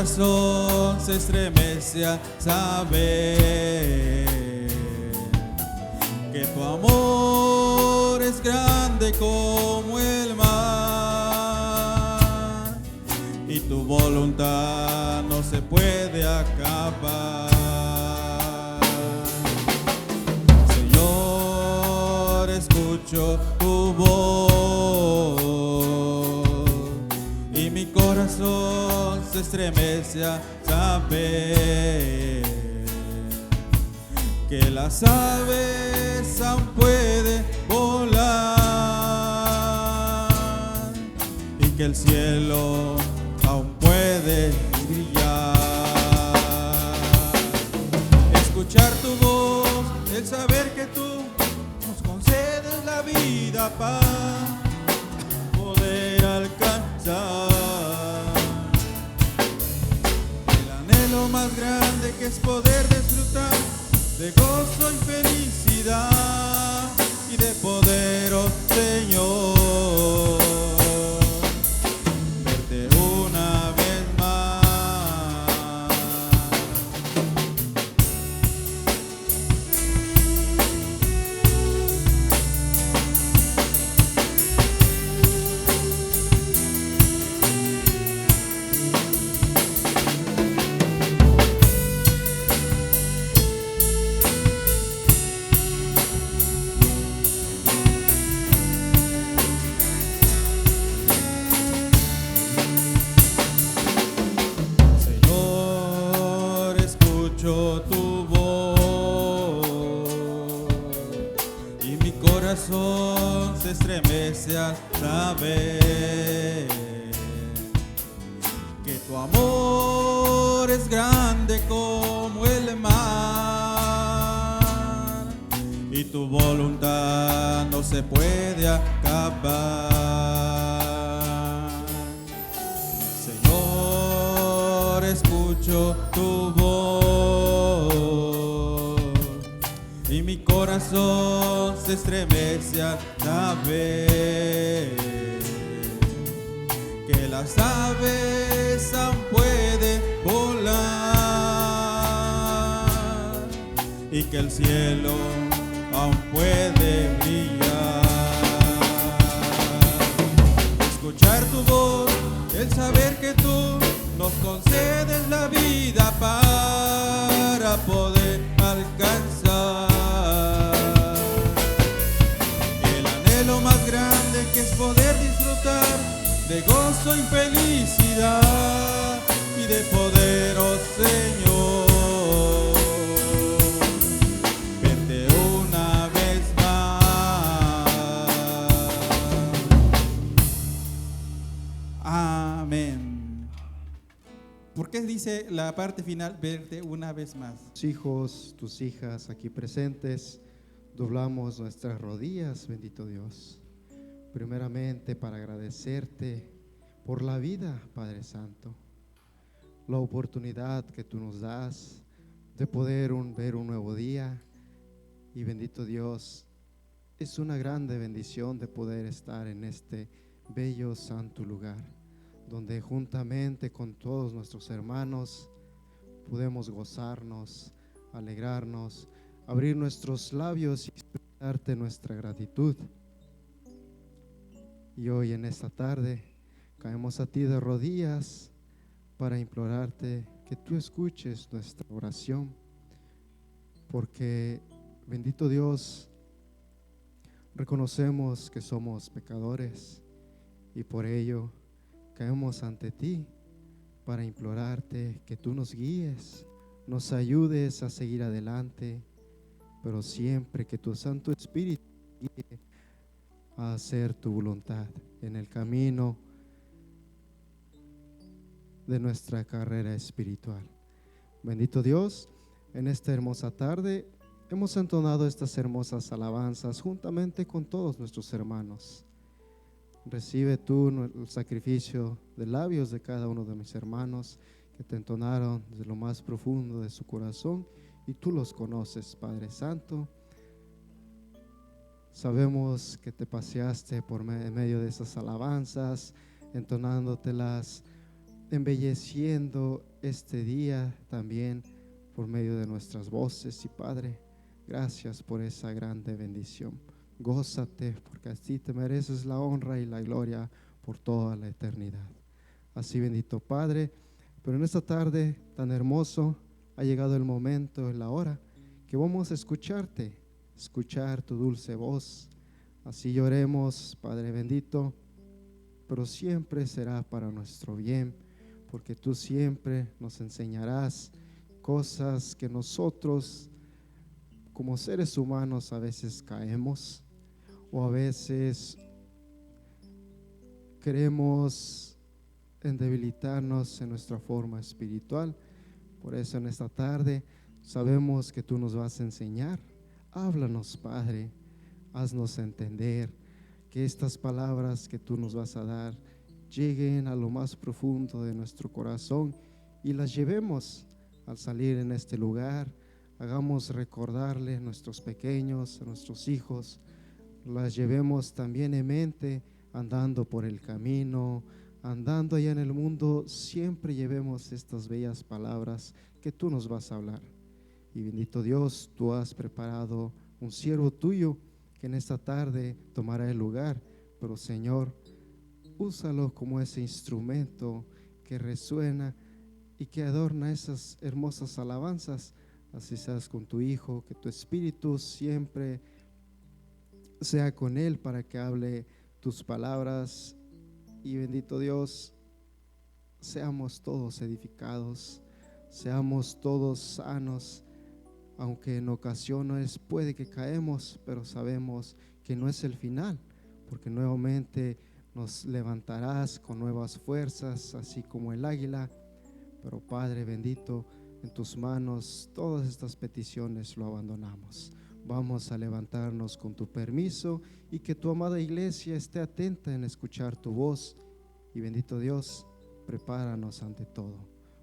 corazón se estremece al saber que tu amor es grande como el mar y tu voluntad no se puede acabar. Señor, escucho tu voz y mi corazón se estremece al saber que las aves aún pueden volar y que el cielo aún puede brillar. Escuchar tu voz, el saber que tú nos concedes la vida para poder alcanzar el anhelo más grande, que es poder disfrutar de gozo y felicidad y de poder, oh Señor, verte una vez más. Señor, escucho tu voz y mi corazón se estremece al saber que tu amor es grande como el mar y tu voluntad no se puede acabar. Señor, escucho tu voz y mi corazón se estremece al saber que las aves aún pueden volar y que el cielo aún puede brillar. Escuchar tu voz, el saber que tú nos concedes la vida para poder alcanzar el anhelo más grande, que es poder disfrutar de gozo y felicidad y de poder, oh Señor, verte una vez más. Amén. ¿Por qué dice la parte final, verte una vez más? Tus hijos, tus hijas aquí presentes, doblamos nuestras rodillas, bendito Dios. Primeramente para agradecerte por la vida, Padre Santo, la oportunidad que tú nos das de poder ver un nuevo día. Y bendito Dios, es una grande bendición de poder estar en este bello santo lugar, donde juntamente con todos nuestros hermanos podemos gozarnos, alegrarnos, abrir nuestros labios y expresarte nuestra gratitud. Y hoy en esta tarde caemos a ti de rodillas para implorarte que tú escuches nuestra oración, porque bendito Dios, reconocemos que somos pecadores y por ello caemos ante ti para implorarte que tú nos guíes, nos ayudes a seguir adelante, pero siempre que tu Santo Espíritu guíe a hacer tu voluntad en el camino de nuestra carrera espiritual. Bendito Dios, en esta hermosa tarde hemos entonado estas hermosas alabanzas juntamente con todos nuestros hermanos. Recibe tú el sacrificio de labios de cada uno de mis hermanos que te entonaron desde lo más profundo de su corazón, y tú los conoces, Padre Santo. Sabemos que te paseaste en medio de esas alabanzas, entonándotelas embelleciendo este día también por medio de nuestras voces. Y Padre, gracias por esa grande bendición. Gózate, porque así te mereces la honra y la gloria por toda la eternidad. Así, bendito Padre, pero en esta tarde tan hermoso ha llegado el momento, la hora, que vamos a escucharte, escuchar tu dulce voz. Así lloremos, Padre bendito, pero siempre será para nuestro bien, porque tú siempre nos enseñarás cosas que nosotros como seres humanos a veces caemos, o a veces queremos en debilitarnos en nuestra forma espiritual. Por eso en esta tarde sabemos que tú nos vas a enseñar. Háblanos, Padre, haznos entender, que estas palabras que tú nos vas a dar lleguen a lo más profundo de nuestro corazón y las llevemos al salir en este lugar. Hagamos recordarle a nuestros pequeños, a nuestros hijos, las llevemos también en mente andando por el camino, andando allá en el mundo. Siempre llevemos estas bellas palabras que tú nos vas a hablar. Y bendito Dios, tú has preparado un siervo tuyo que en esta tarde tomará el lugar, pero Señor, úsalo como ese instrumento que resuena y que adorna esas hermosas alabanzas. Así seas con tu Hijo, que tu Espíritu siempre sea con Él para que hable tus palabras. Y bendito Dios, seamos todos edificados, seamos todos sanos, aunque en ocasiones puede que caemos, pero sabemos que no es el final, porque nuevamente nos levantarás con nuevas fuerzas, así como el águila. Pero Padre bendito, en tus manos todas estas peticiones lo abandonamos. Vamos a levantarnos con tu permiso, y que tu amada iglesia esté atenta en escuchar tu voz. Y bendito Dios, prepáranos ante todo,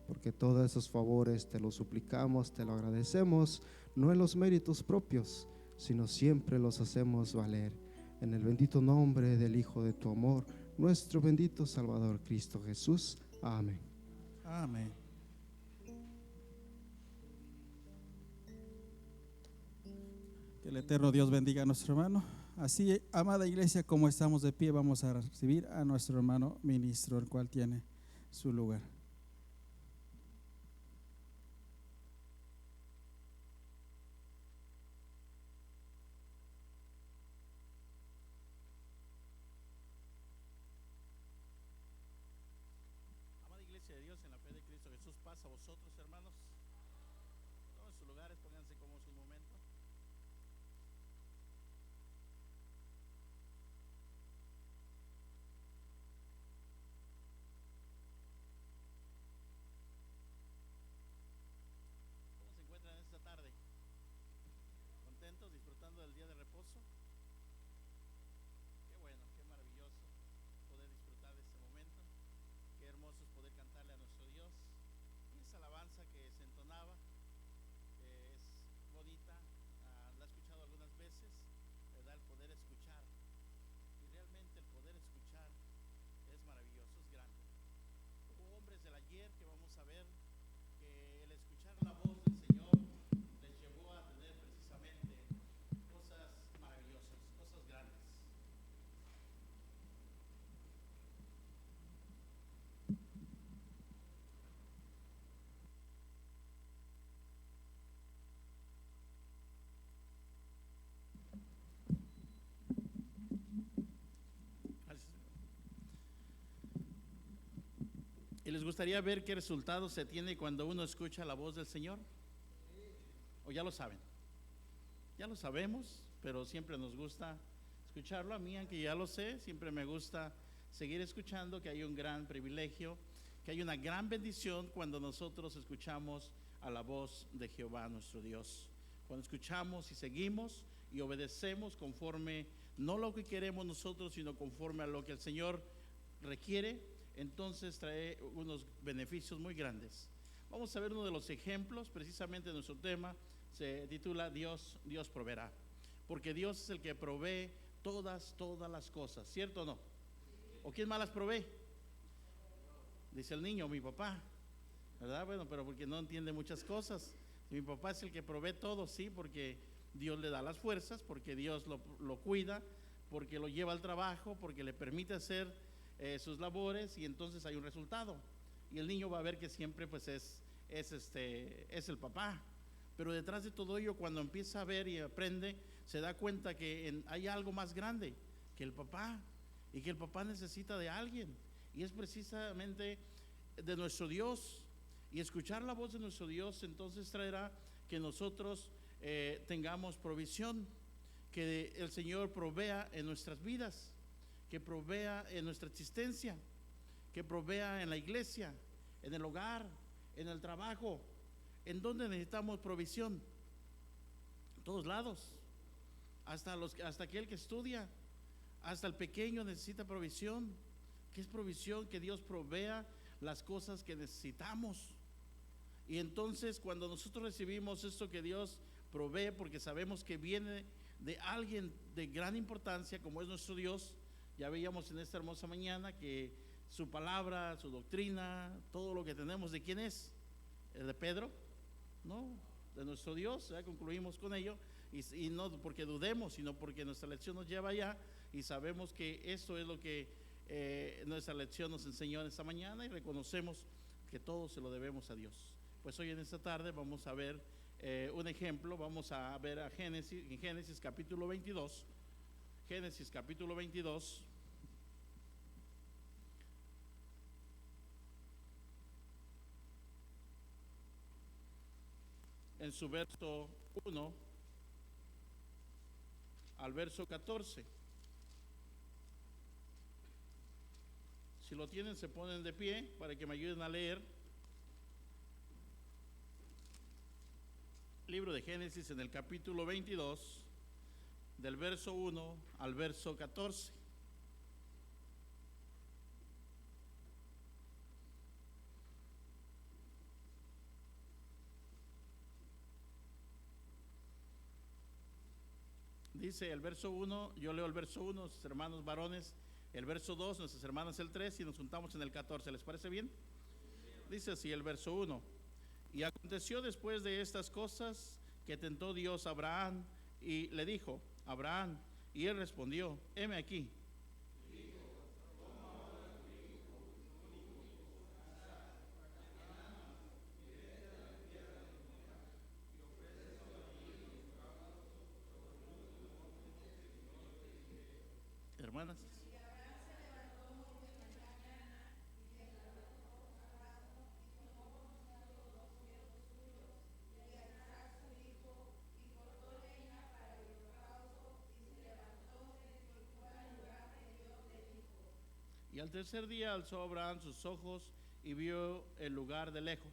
porque todos esos favores te los suplicamos, te lo agradecemos, no en los méritos propios, sino siempre los hacemos valer en el bendito nombre del Hijo de tu amor, nuestro bendito Salvador Cristo Jesús. Amén. Amén. Que el eterno Dios bendiga a nuestro hermano. Así, amada iglesia, como estamos de pie, vamos a recibir a nuestro hermano ministro, el cual tiene su lugar. Amada iglesia de Dios, en la fe de Cristo Jesús, paz a vosotros, hermanos. Tomen sus lugares, pónganse cómodos un momento. ¿Cómo se encuentran esta tarde? ¿Contentos, disfrutando del día de reposo? Qué bueno, qué maravilloso poder disfrutar de este momento. Qué hermoso es poder cantarle a nuestro Dios. Y esa alabanza que se entonaba es bonita, la he escuchado algunas veces, ¿verdad? El poder escuchar. Y realmente el poder escuchar es maravilloso, es grande. Hubo hombres del ayer que vamos a ver que el escuchar la voz del Señor les llevó a tener precisamente cosas maravillosas, cosas grandes. ¿Y les gustaría ver qué resultado se tiene cuando uno escucha la voz del Señor? ¿O ya lo saben? Ya lo sabemos, pero siempre nos gusta escucharlo. A mí, aunque ya lo sé, siempre me gusta seguir escuchando, que hay un gran privilegio, que hay una gran bendición cuando nosotros escuchamos a la voz de Jehová nuestro Dios. Cuando escuchamos y seguimos y obedecemos conforme, no lo que queremos nosotros, sino conforme a lo que el Señor requiere, entonces trae unos beneficios muy grandes. Vamos a ver uno de los ejemplos. Precisamente nuestro tema se titula Dios proveerá, porque Dios es el que provee todas las cosas, ¿cierto o no? ¿O quién más las provee? Dice el niño, mi papá, ¿verdad? Bueno, pero porque no entiende muchas cosas. Mi papá es el que provee todo, sí, porque Dios le da las fuerzas, porque Dios lo cuida, porque lo lleva al trabajo, porque le permite hacer sus labores, y entonces hay un resultado. Y el niño va a ver que siempre pues es el papá. Pero detrás de todo ello, cuando empieza a ver y aprende, se da cuenta que hay algo más grande que el papá, y que el papá necesita de alguien, y es precisamente de nuestro Dios. Y escuchar la voz de nuestro Dios entonces traerá que nosotros tengamos provisión, que el Señor provea en nuestras vidas, que provea en nuestra existencia, que provea en la iglesia, en el hogar, en el trabajo. ¿En dónde necesitamos provisión? En todos lados. Hasta aquel que estudia, hasta el pequeño necesita provisión. ¿Qué es provisión? Que Dios provea las cosas que necesitamos. Y entonces cuando nosotros recibimos esto que Dios provee, porque sabemos que viene de alguien de gran importancia como es nuestro Dios, ya veíamos en esta hermosa mañana que su palabra, su doctrina, todo lo que tenemos, ¿de quién es? ¿De Pedro? No, de nuestro Dios. Ya concluimos con ello, y no porque dudemos, sino porque nuestra lección nos lleva allá, y sabemos que esto es lo que nuestra lección nos enseñó en esta mañana, y reconocemos que todo se lo debemos a Dios. Pues hoy en esta tarde vamos a ver un ejemplo. Vamos a ver a Génesis capítulo 22. Génesis capítulo 22. En su verso 1 al verso 14. Si lo tienen, se ponen de pie para que me ayuden a leer. Libro de Génesis en el capítulo 22, del verso 1 al verso 14. Dice el verso 1, yo leo el verso 1, nuestros hermanos varones el verso 2, nuestras hermanas el 3, y nos juntamos en el 14. ¿Les parece bien? Dice así el verso 1. Y aconteció después de estas cosas que tentó Dios a Abraham y le dijo, Abraham, y él respondió, heme aquí. Hermanas. Y al tercer día alzó Abraham sus ojos y vio el lugar de lejos.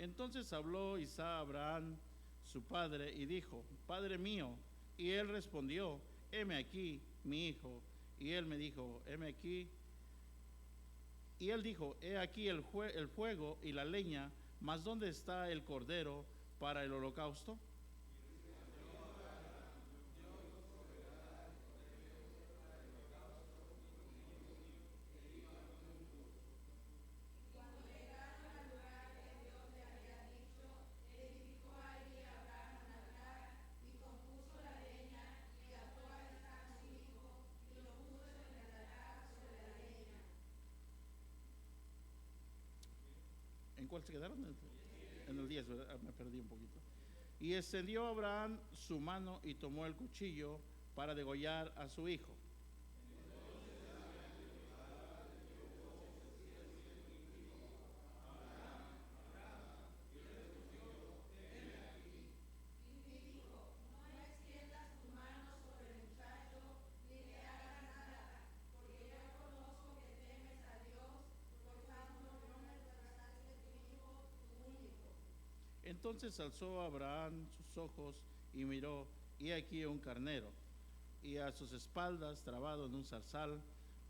Entonces habló Isaac a Abraham, su padre, y dijo, Padre mío. Y él respondió, heme aquí, mi hijo. Y él me dijo, heme aquí. Y él dijo, he aquí el fuego y la leña, mas ¿dónde está el cordero para el holocausto? ¿En cuál se quedaron? En el 10, ¿verdad? Me perdí un poquito. Y extendió Abraham su mano y tomó el cuchillo para degollar a su hijo. Entonces alzó Abraham sus ojos y miró, y aquí un carnero, y a sus espaldas trabado en un zarzal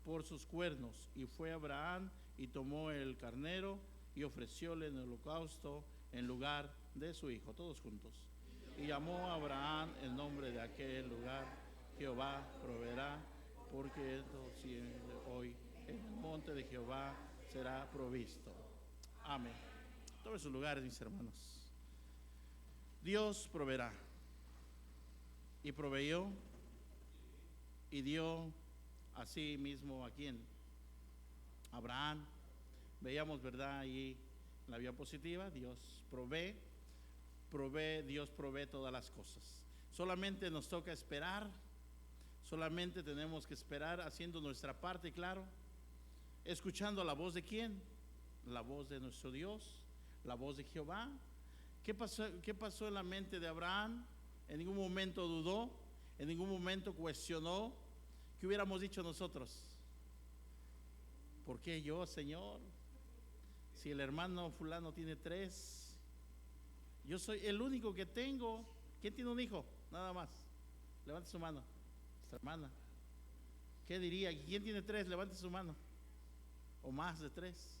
por sus cuernos. Y fue Abraham y tomó el carnero y ofrecióle en holocausto en lugar de su hijo. Todos juntos. Y llamó a Abraham el nombre de aquel lugar, Jehová proveerá, porque hoy en el monte de Jehová será provisto. Amén. Todos sus lugares, mis hermanos. Dios proveerá. Y proveyó y dio así mismo a quien. Abraham. Veíamos, ¿verdad? Ahí en la diapositiva, Dios provee, Dios provee todas las cosas. Solamente nos toca esperar, solamente tenemos que esperar haciendo nuestra parte, claro, escuchando la voz de quién, la voz de nuestro Dios, la voz de Jehová. ¿Qué pasó en la mente de Abraham? En ningún momento dudó, en ningún momento cuestionó. ¿Qué hubiéramos dicho nosotros? ¿Por qué yo, Señor? Si el hermano fulano tiene 3, yo soy el único que tengo. ¿Quién tiene un hijo? Nada más. Levante su mano. Nuestra hermana. ¿Qué diría? ¿Quién tiene 3? Levante su mano. O más de 3.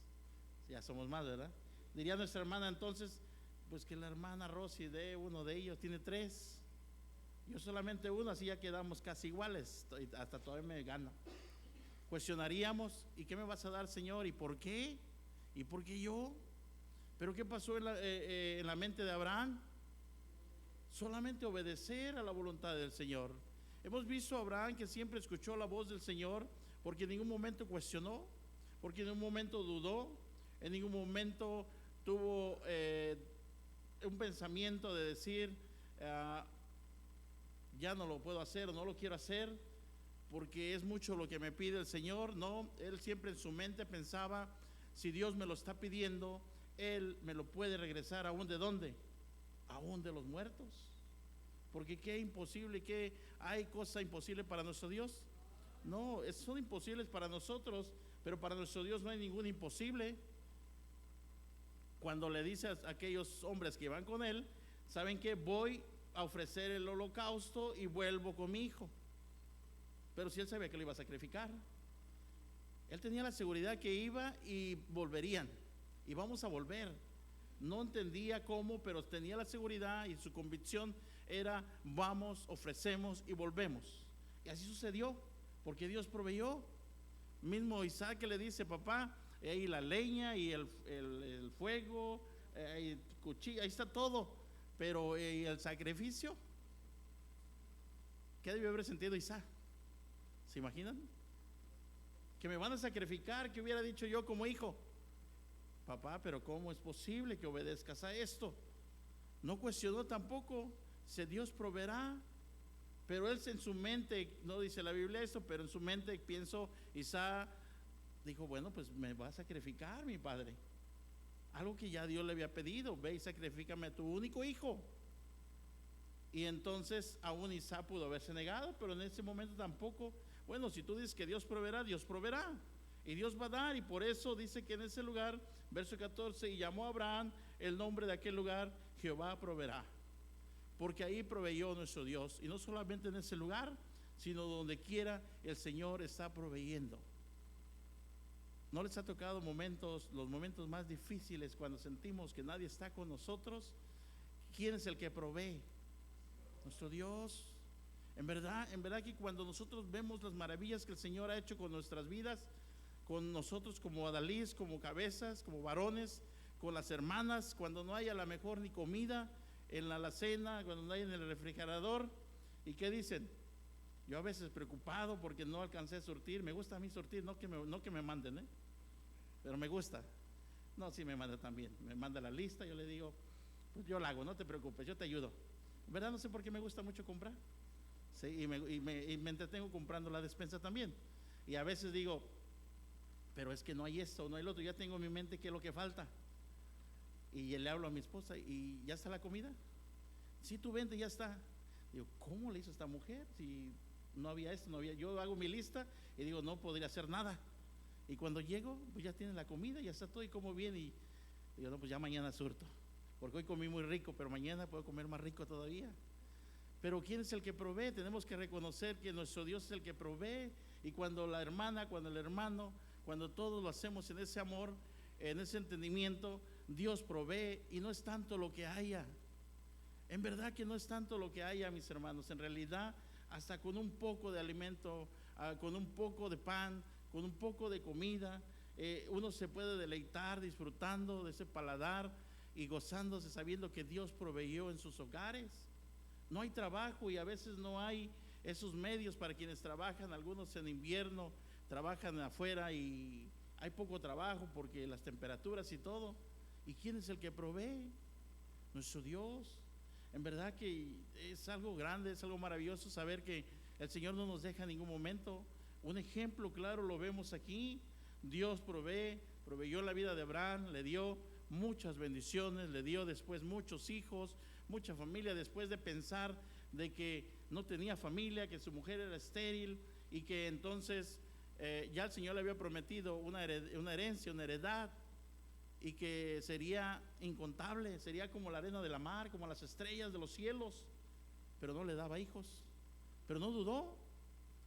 Ya somos más, ¿verdad? Diría nuestra hermana entonces, pues que la hermana Rosy dé uno de ellos, tiene 3. Yo solamente uno, así ya quedamos casi iguales. Hasta todavía me gana. Cuestionaríamos, ¿y qué me vas a dar, Señor? ¿Y por qué? ¿Y por qué yo? ¿Pero qué pasó en la mente de Abraham? Solamente obedecer a la voluntad del Señor. Hemos visto a Abraham que siempre escuchó la voz del Señor, porque en ningún momento cuestionó, porque en ningún momento dudó, en ningún momento tuvo un pensamiento de decir, ya no lo puedo hacer o no lo quiero hacer, porque es mucho lo que me pide el Señor. No, él siempre en su mente pensaba, si Dios me lo está pidiendo, Él me lo puede regresar. ¿Aún de dónde? Aún de los muertos. Porque qué imposible, que hay cosa imposible para nuestro Dios. No, son imposibles para nosotros, pero para nuestro Dios no hay ningún imposible. Cuando le dice a aquellos hombres que van con él, ¿saben qué? Voy a ofrecer el holocausto y vuelvo con mi hijo. Pero si él sabía que lo iba a sacrificar, él tenía la seguridad que iba y volverían, y vamos a volver. No entendía cómo, pero tenía la seguridad, y su convicción era, vamos, ofrecemos y volvemos. Y así sucedió, porque Dios proveyó. Mismo Isaac que le dice, papá, ahí la leña y el fuego, el cuchillo, ahí está todo, pero ¿y el sacrificio? ¿Qué debió haber sentido Isaac? ¿Se imaginan? Que me van a sacrificar. ¿Qué hubiera dicho yo como hijo? Papá, pero ¿cómo es posible que obedezcas a esto? No cuestionó tampoco. Si Dios proveerá. Pero él en su mente, no dice la Biblia esto, pero en su mente pienso, Isaac dijo, bueno, pues me va a sacrificar mi padre. Algo que ya Dios le había pedido, ve y sacrifícame a tu único hijo. Y entonces aún Isaac pudo haberse negado, pero en ese momento tampoco. Bueno, si tú dices que Dios proveerá, Dios proveerá. Y Dios va a dar, y por eso dice que en ese lugar, verso 14, y llamó a Abraham el nombre de aquel lugar, Jehová proveerá. Porque ahí proveyó nuestro Dios, y no solamente en ese lugar, sino donde quiera el Señor está proveyendo. ¿No les ha tocado los momentos más difíciles, cuando sentimos que nadie está con nosotros? ¿Quién es el que provee? Nuestro Dios. En verdad que cuando nosotros vemos las maravillas que el Señor ha hecho con nuestras vidas, con nosotros como adalís, como cabezas, como varones, con las hermanas, cuando no hay a la mejor ni comida en la alacena, cuando no hay en el refrigerador, ¿y qué dicen? Yo a veces preocupado porque no alcancé a surtir. Me gusta a mí surtir, no que me manden, pero me gusta. No, sí me manda también, me manda la lista, yo le digo, pues yo la hago, no te preocupes, yo te ayudo. ¿Verdad? No sé por qué me gusta mucho comprar. Sí, y me entretengo comprando la despensa también. Y a veces digo, pero es que no hay esto, no hay lo otro, ya tengo en mi mente qué es lo que falta. Y le hablo a mi esposa, ¿y ya está la comida? Sí, tú vente, ya está. Digo, ¿cómo le hizo esta mujer? Si no había esto, no había. Yo hago mi lista y digo, no podría hacer nada. Y cuando llego, pues ya tiene la comida, ya está todo, y como bien. Y digo, no, pues ya mañana surto. porque hoy comí muy rico, pero mañana puedo comer más rico todavía. Pero ¿quién es el que provee? Tenemos que reconocer que nuestro Dios es el que provee. Y cuando la hermana, cuando el hermano, cuando todos lo hacemos en ese amor, en ese entendimiento, Dios provee. Y no es tanto lo que haya. En verdad que no es tanto lo que haya, mis hermanos. En realidad, hasta con un poco de alimento, con un poco de pan, con un poco de comida, uno se puede deleitar disfrutando de ese paladar y gozándose sabiendo que Dios proveyó en sus hogares. No hay trabajo y a veces no hay esos medios para quienes trabajan. Algunos en invierno trabajan afuera y hay poco trabajo porque las temperaturas y todo. ¿Y quién es el que provee? Nuestro Dios. En verdad que es algo grande, es algo maravilloso saber que el Señor no nos deja en ningún momento. Un ejemplo claro lo vemos aquí. Dios proveyó la vida de Abraham, le dio muchas bendiciones, le dio después muchos hijos, mucha familia, después de pensar de que no tenía familia, que su mujer era estéril y que entonces ya el Señor le había prometido una herencia, una heredad, y que sería incontable, sería como la arena de la mar, como las estrellas de los cielos, pero no le daba hijos, pero no dudó,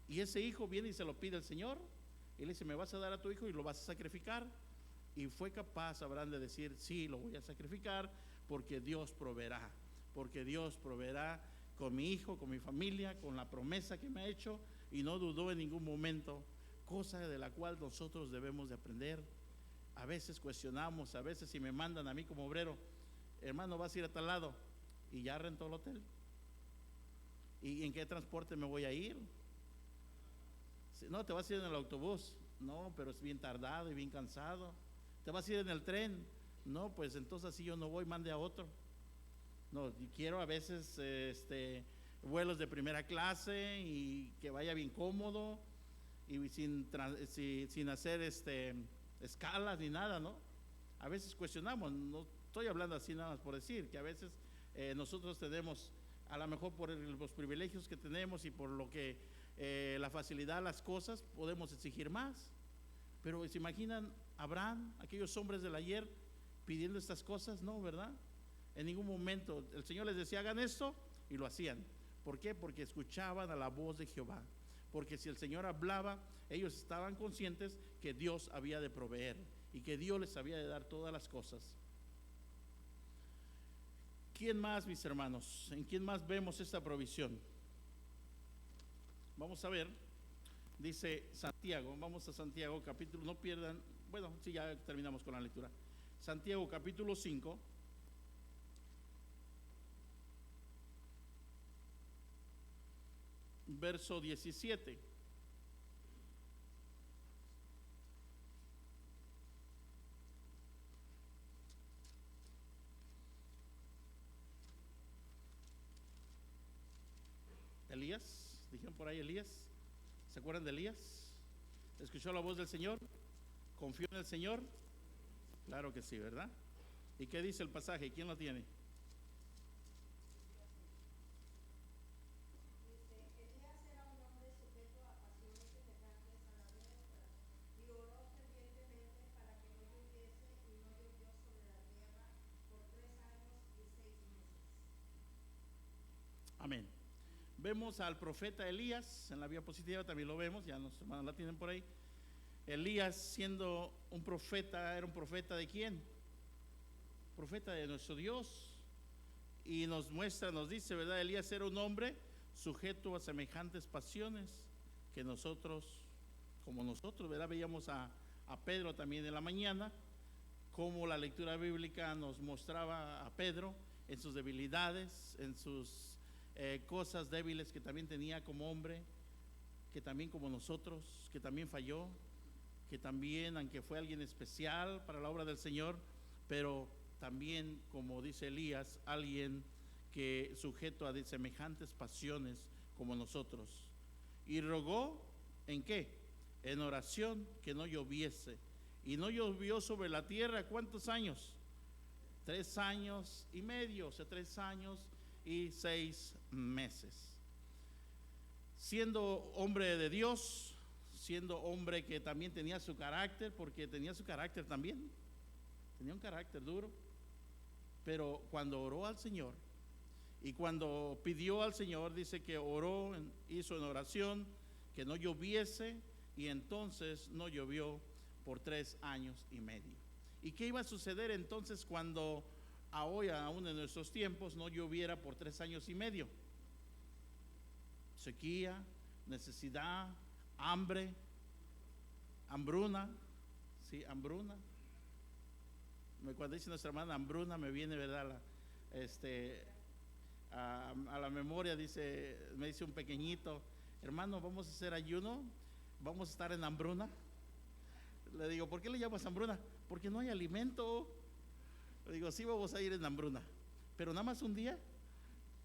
y ese hijo viene y se lo pide el Señor, y le dice: me vas a dar a tu hijo y lo vas a sacrificar. Y fue capaz Abraham de decir: sí, lo voy a sacrificar porque Dios proveerá, porque Dios proveerá con mi hijo, con mi familia, con la promesa que me ha hecho, y no dudó en ningún momento, cosa de la cual nosotros debemos de aprender. A veces cuestionamos, a veces si me mandan a mí como obrero: hermano, vas a ir a tal lado, y ya rentó el hotel, ¿y en qué transporte me voy a ir? No, te vas a ir en el autobús. No, pero es bien tardado y bien cansado. ¿Te vas a ir en el tren? No, pues entonces así yo no voy, mande a otro. No, quiero a veces vuelos de primera clase y que vaya bien cómodo y sin hacer escalas ni nada, ¿no? A veces cuestionamos, no estoy hablando así nada más por decir, que a veces nosotros tenemos, a lo mejor por los privilegios que tenemos y por lo que la facilidad de las cosas, podemos exigir más. Pero ¿se imaginan Abraham, aquellos hombres del ayer, pidiendo estas cosas? No, ¿verdad? En ningún momento el Señor les decía: hagan esto, y lo hacían. ¿Por qué? Porque escuchaban a la voz de Jehová. Porque si el Señor hablaba, ellos estaban conscientes que Dios había de proveer y que Dios les había de dar todas las cosas. ¿Quién más, mis hermanos? ¿En quién más vemos esta provisión? Vamos a ver, dice Santiago, vamos a Santiago capítulo, no pierdan, bueno, sí, ya terminamos con la lectura. Santiago capítulo 5, verso 17. Elías, dijeron por ahí Elías. ¿Se acuerdan de Elías? ¿Escuchó la voz del Señor? ¿Confió en el Señor? Claro que sí, ¿verdad? ¿Y qué dice el pasaje? ¿Quién lo tiene? Amén. Vemos al profeta Elías, en la diapositiva también lo vemos, ya los hermanos la tienen por ahí. Elías, siendo un profeta, ¿era un profeta de quién? Profeta de nuestro Dios. Y nos muestra, nos dice, ¿verdad? Elías era un hombre sujeto a semejantes pasiones que nosotros, como nosotros, ¿verdad? Veíamos a Pedro también en la mañana, como la lectura bíblica nos mostraba a Pedro en sus debilidades, en sus cosas débiles que también tenía como hombre, que también como nosotros, que también falló, que también, aunque fue alguien especial para la obra del Señor, pero también, como dice Elías, alguien que sujeto a semejantes pasiones como nosotros. Y rogó, ¿en qué? En oración, que no lloviese. Y no llovió sobre la tierra, ¿cuántos años? 3 años y medio, o sea, 3 años y 6 meses. Siendo hombre de Dios, siendo hombre que también tenía su carácter, porque tenía su carácter también, tenía un carácter duro, Pero cuando oró al Señor y cuando pidió al Señor, dice que oró, hizo en oración que no lloviese, y entonces no llovió por 3 años y medio. ¿Y qué iba a suceder entonces cuando hoy, aún en nuestros tiempos, no lloviera por 3 años y medio? Sequía, necesidad, hambre, hambruna, sí, hambruna. Cuando dice nuestra hermana hambruna, me viene, ¿verdad? A la memoria, me dice un pequeñito: hermano, vamos a hacer ayuno, vamos a estar en hambruna. Le digo: ¿por qué le llamas hambruna? Porque no hay alimento. Le digo: sí, vamos a ir en hambruna, pero nada más un día.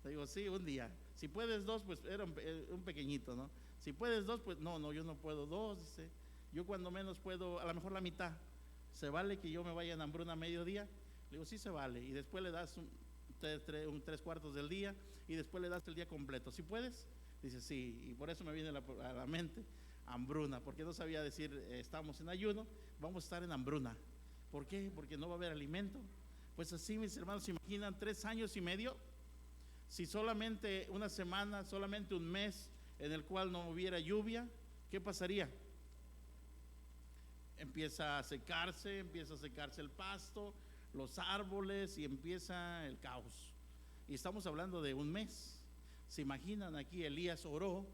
Le digo: sí, un día. Si puedes 2, pues era un pequeñito, ¿no? Si puedes 2, pues no, yo no puedo 2, dice. Yo cuando menos puedo, a lo mejor la mitad. ¿Se vale que yo me vaya en hambruna a mediodía? Le digo: sí, se vale. Y después le das un 3/4 del día, y después le das el día completo. ¿Sí puedes? Dice: sí. Y por eso me viene a la mente hambruna, porque no sabía decir estamos en ayuno, vamos a estar en hambruna. ¿Por qué? Porque no va a haber alimento. Pues así, mis hermanos, ¿se imaginan 3 años y medio? Si solamente una semana, solamente un mes en el cual no hubiera lluvia, ¿qué pasaría? Empieza a secarse el pasto, los árboles, y empieza el caos. Y estamos hablando de un mes. ¿Se imaginan? Aquí Elías oró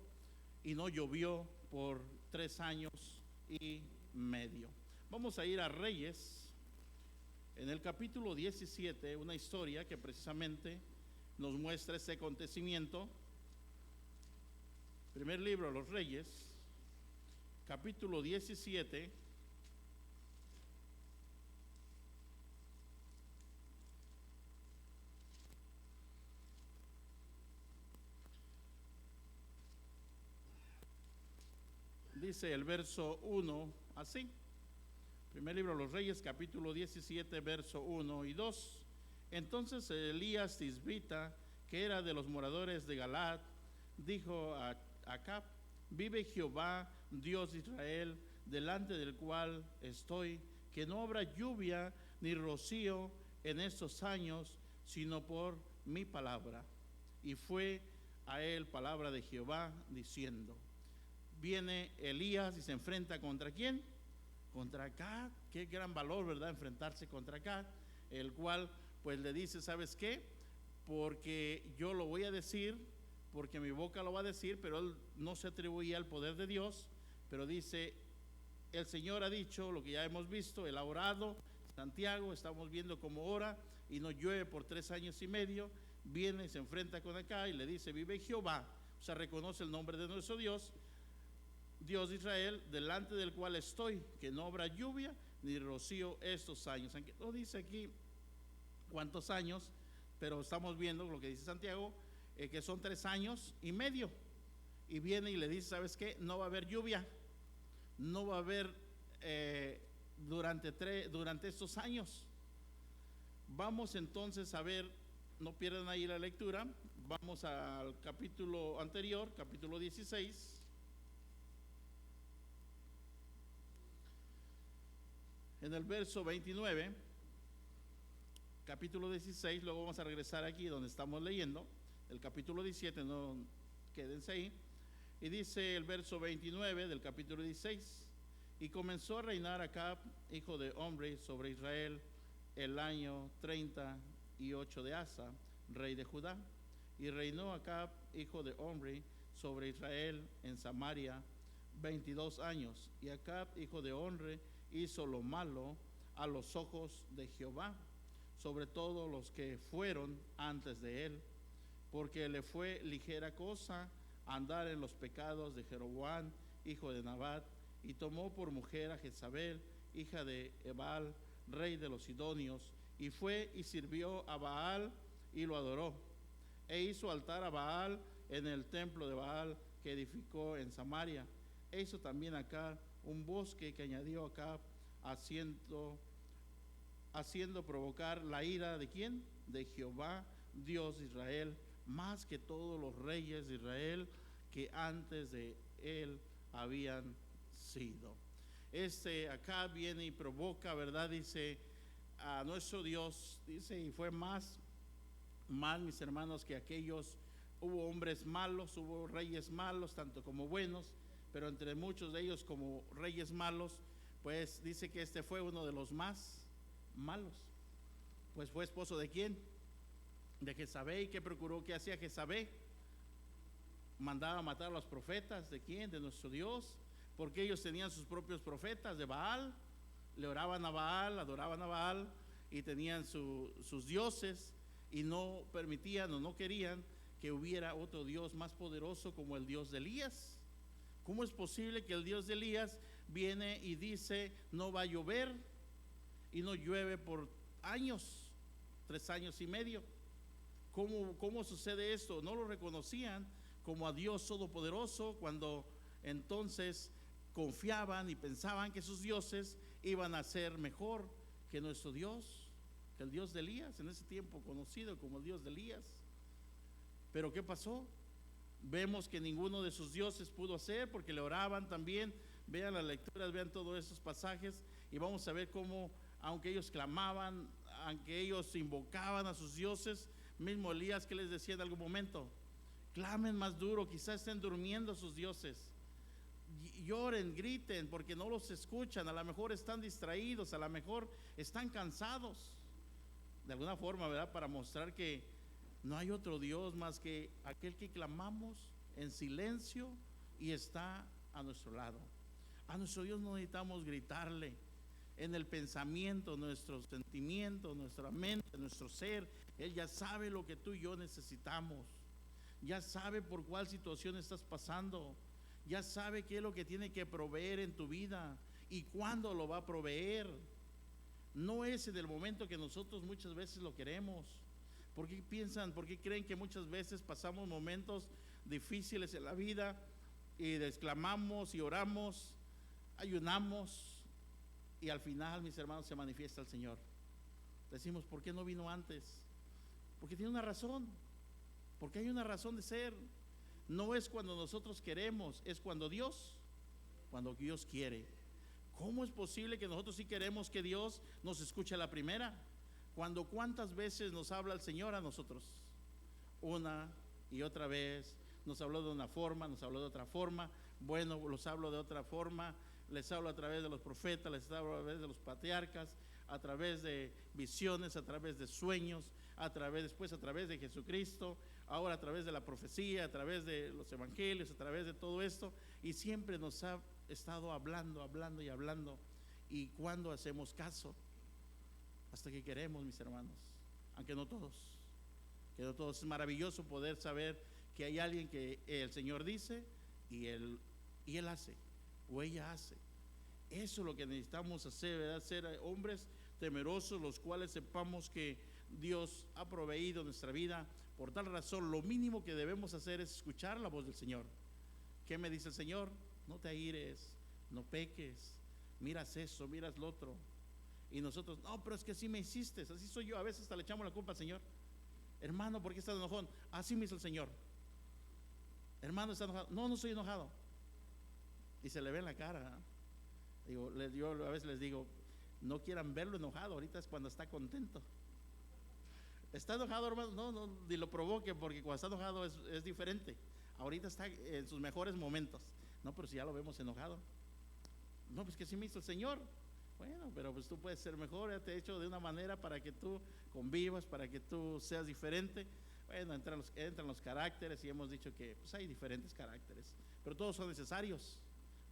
y no llovió por 3 años y medio. Vamos a ir a Reyes, en el capítulo 17, una historia que precisamente nos muestra ese acontecimiento. Primer libro de los Reyes, capítulo 17. Dice el verso 1 así. Primer libro de los Reyes, capítulo 17, verso 1 y 2. Entonces Elías Tisbita, que era de los moradores de Galaad, dijo a Acab: vive Jehová, Dios de Israel, delante del cual estoy, que no habrá lluvia ni rocío en estos años, sino por mi palabra. Y fue a él palabra de Jehová, diciendo. Viene Elías y se enfrenta ¿contra quién? Contra Acab. Qué gran valor, ¿verdad? Enfrentarse contra Acab, el cual pues le dice: ¿sabes qué? Porque yo lo voy a decir, porque mi boca lo va a decir, pero él no se atribuía al poder de Dios, pero dice: el Señor ha dicho lo que ya hemos visto, él ha orado, Santiago, estamos viendo cómo ora y no llueve por 3 años y medio. Viene y se enfrenta con Acab y le dice: vive Jehová, o sea, reconoce el nombre de nuestro Dios, Dios de Israel, delante del cual estoy, que no habrá lluvia ni rocío estos años. Aunque no dice aquí cuántos años, pero estamos viendo lo que dice Santiago, que son 3 años y medio. Y viene y le dice: ¿sabes qué? No va a haber lluvia, no va a haber durante estos años. Vamos entonces a ver, no pierdan ahí la lectura, vamos al capítulo anterior, capítulo 16. En el verso 29, capítulo 16, luego vamos a regresar aquí donde estamos leyendo, el capítulo 17, no quédense ahí. Y dice el verso 29 del capítulo 16: y comenzó a reinar Acab, hijo de Omri, sobre Israel el año 38 de Asa, rey de Judá. Y reinó Acab, hijo de Omri, sobre Israel en Samaria 22 años. Y Acab, hijo de Omri, hizo lo malo a los ojos de Jehová, sobre todo los que fueron antes de él, porque le fue ligera cosa andar en los pecados de Jeroboam, hijo de Nabat, y tomó por mujer a Jezabel, hija de Ebal, rey de los Sidonios, y fue y sirvió a Baal y lo adoró, e hizo altar a Baal en el templo de Baal que edificó en Samaria. E hizo también acá un bosque que añadió acá, haciendo provocar la ira de ¿quién? De Jehová, Dios de Israel, más que todos los reyes de Israel que antes de él habían sido. Acá viene y provoca, ¿verdad? Dice, a nuestro Dios, dice, y fue más, mis hermanos, que aquellos, hubo hombres malos, hubo reyes malos, tanto como buenos, pero entre muchos de ellos como reyes malos, pues dice que este fue uno de los más malos. Pues fue esposo ¿de quién? De Jezabel. ¿Y qué procuró? ¿Qué hacía Jezabel? Mandaba matar a los profetas. ¿De quién? De nuestro Dios, porque ellos tenían sus propios profetas de Baal, le oraban a Baal, adoraban a Baal y tenían sus dioses, y no permitían o no querían que hubiera otro Dios más poderoso como el Dios de Elías. ¿Cómo es posible que el Dios de Elías viene y dice no va a llover y no llueve por años, 3 años y medio? ¿Cómo sucede esto? No lo reconocían como a Dios todopoderoso, cuando entonces confiaban y pensaban que sus dioses iban a ser mejor que nuestro Dios, que el Dios de Elías, en ese tiempo conocido como el Dios de Elías. Pero ¿qué pasó? Vemos que ninguno de sus dioses pudo hacer, porque le oraban también. Vean las lecturas, vean todos esos pasajes, y vamos a ver cómo, aunque ellos clamaban, aunque ellos invocaban a sus dioses, mismo Elías, que les decía en algún momento, clamen más duro, quizás estén durmiendo sus dioses, lloren, griten, porque no los escuchan, a lo mejor están distraídos, a lo mejor están cansados, de alguna forma, ¿verdad? Para mostrar que no hay otro Dios más que aquel que clamamos en silencio y está a nuestro lado. A nuestro Dios no necesitamos gritarle en el pensamiento, nuestros sentimientos, nuestra mente, nuestro ser. Él ya sabe lo que tú y yo necesitamos, ya sabe por cuál situación estás pasando, ya sabe qué es lo que tiene que proveer en tu vida y cuándo lo va a proveer. No es en el momento que nosotros muchas veces lo queremos. ¿Por qué piensan, por qué creen que muchas veces pasamos momentos difíciles en la vida y exclamamos y oramos, ayunamos, y al final, mis hermanos, se manifiesta el Señor? Decimos, ¿por qué no vino antes? Porque tiene una razón, porque hay una razón de ser. No es cuando nosotros queremos, es cuando Dios quiere. ¿Cómo es posible que nosotros sí queremos que Dios nos escuche a la primera? Cuando cuántas veces nos habla el Señor a nosotros, una y otra vez, nos habló de una forma, nos habló de otra forma. Bueno, los hablo de otra forma, les hablo a través de los profetas, les hablo a través de los patriarcas, a través de visiones, a través de sueños, después a través de Jesucristo, ahora a través de la profecía, a través de los evangelios, a través de todo esto, y siempre nos ha estado hablando y hablando. ¿Y cuándo hacemos caso? Hasta que queremos, mis hermanos, aunque no todos, es maravilloso poder saber que hay alguien que el Señor dice y él hace, o ella hace. Eso es lo que necesitamos hacer, ¿verdad? Ser hombres temerosos, los cuales sepamos que Dios ha proveído nuestra vida. Por tal razón, lo mínimo que debemos hacer es escuchar la voz del Señor. ¿Qué me dice el Señor? No te aires, no peques, miras eso, miras lo otro. Y nosotros, no, pero es que así me hiciste, así soy yo. A veces hasta le echamos la culpa al Señor. Hermano, ¿por qué estás enojado? Así me hizo el Señor. Hermano, ¿está enojado? No, no estoy enojado. Y se le ve en la cara. Yo a veces les digo, no quieran verlo enojado, ahorita es cuando está contento. ¿Está enojado, hermano? No, ni lo provoque, porque cuando está enojado es diferente. Ahorita está en sus mejores momentos. No, pero si ya lo vemos enojado. No, pues que sí me hizo el Señor. Bueno, pero pues tú puedes ser mejor, ya te he hecho de una manera para que tú convivas, para que tú seas diferente. Bueno, entran los caracteres, y hemos dicho que pues hay diferentes caracteres, pero todos son necesarios.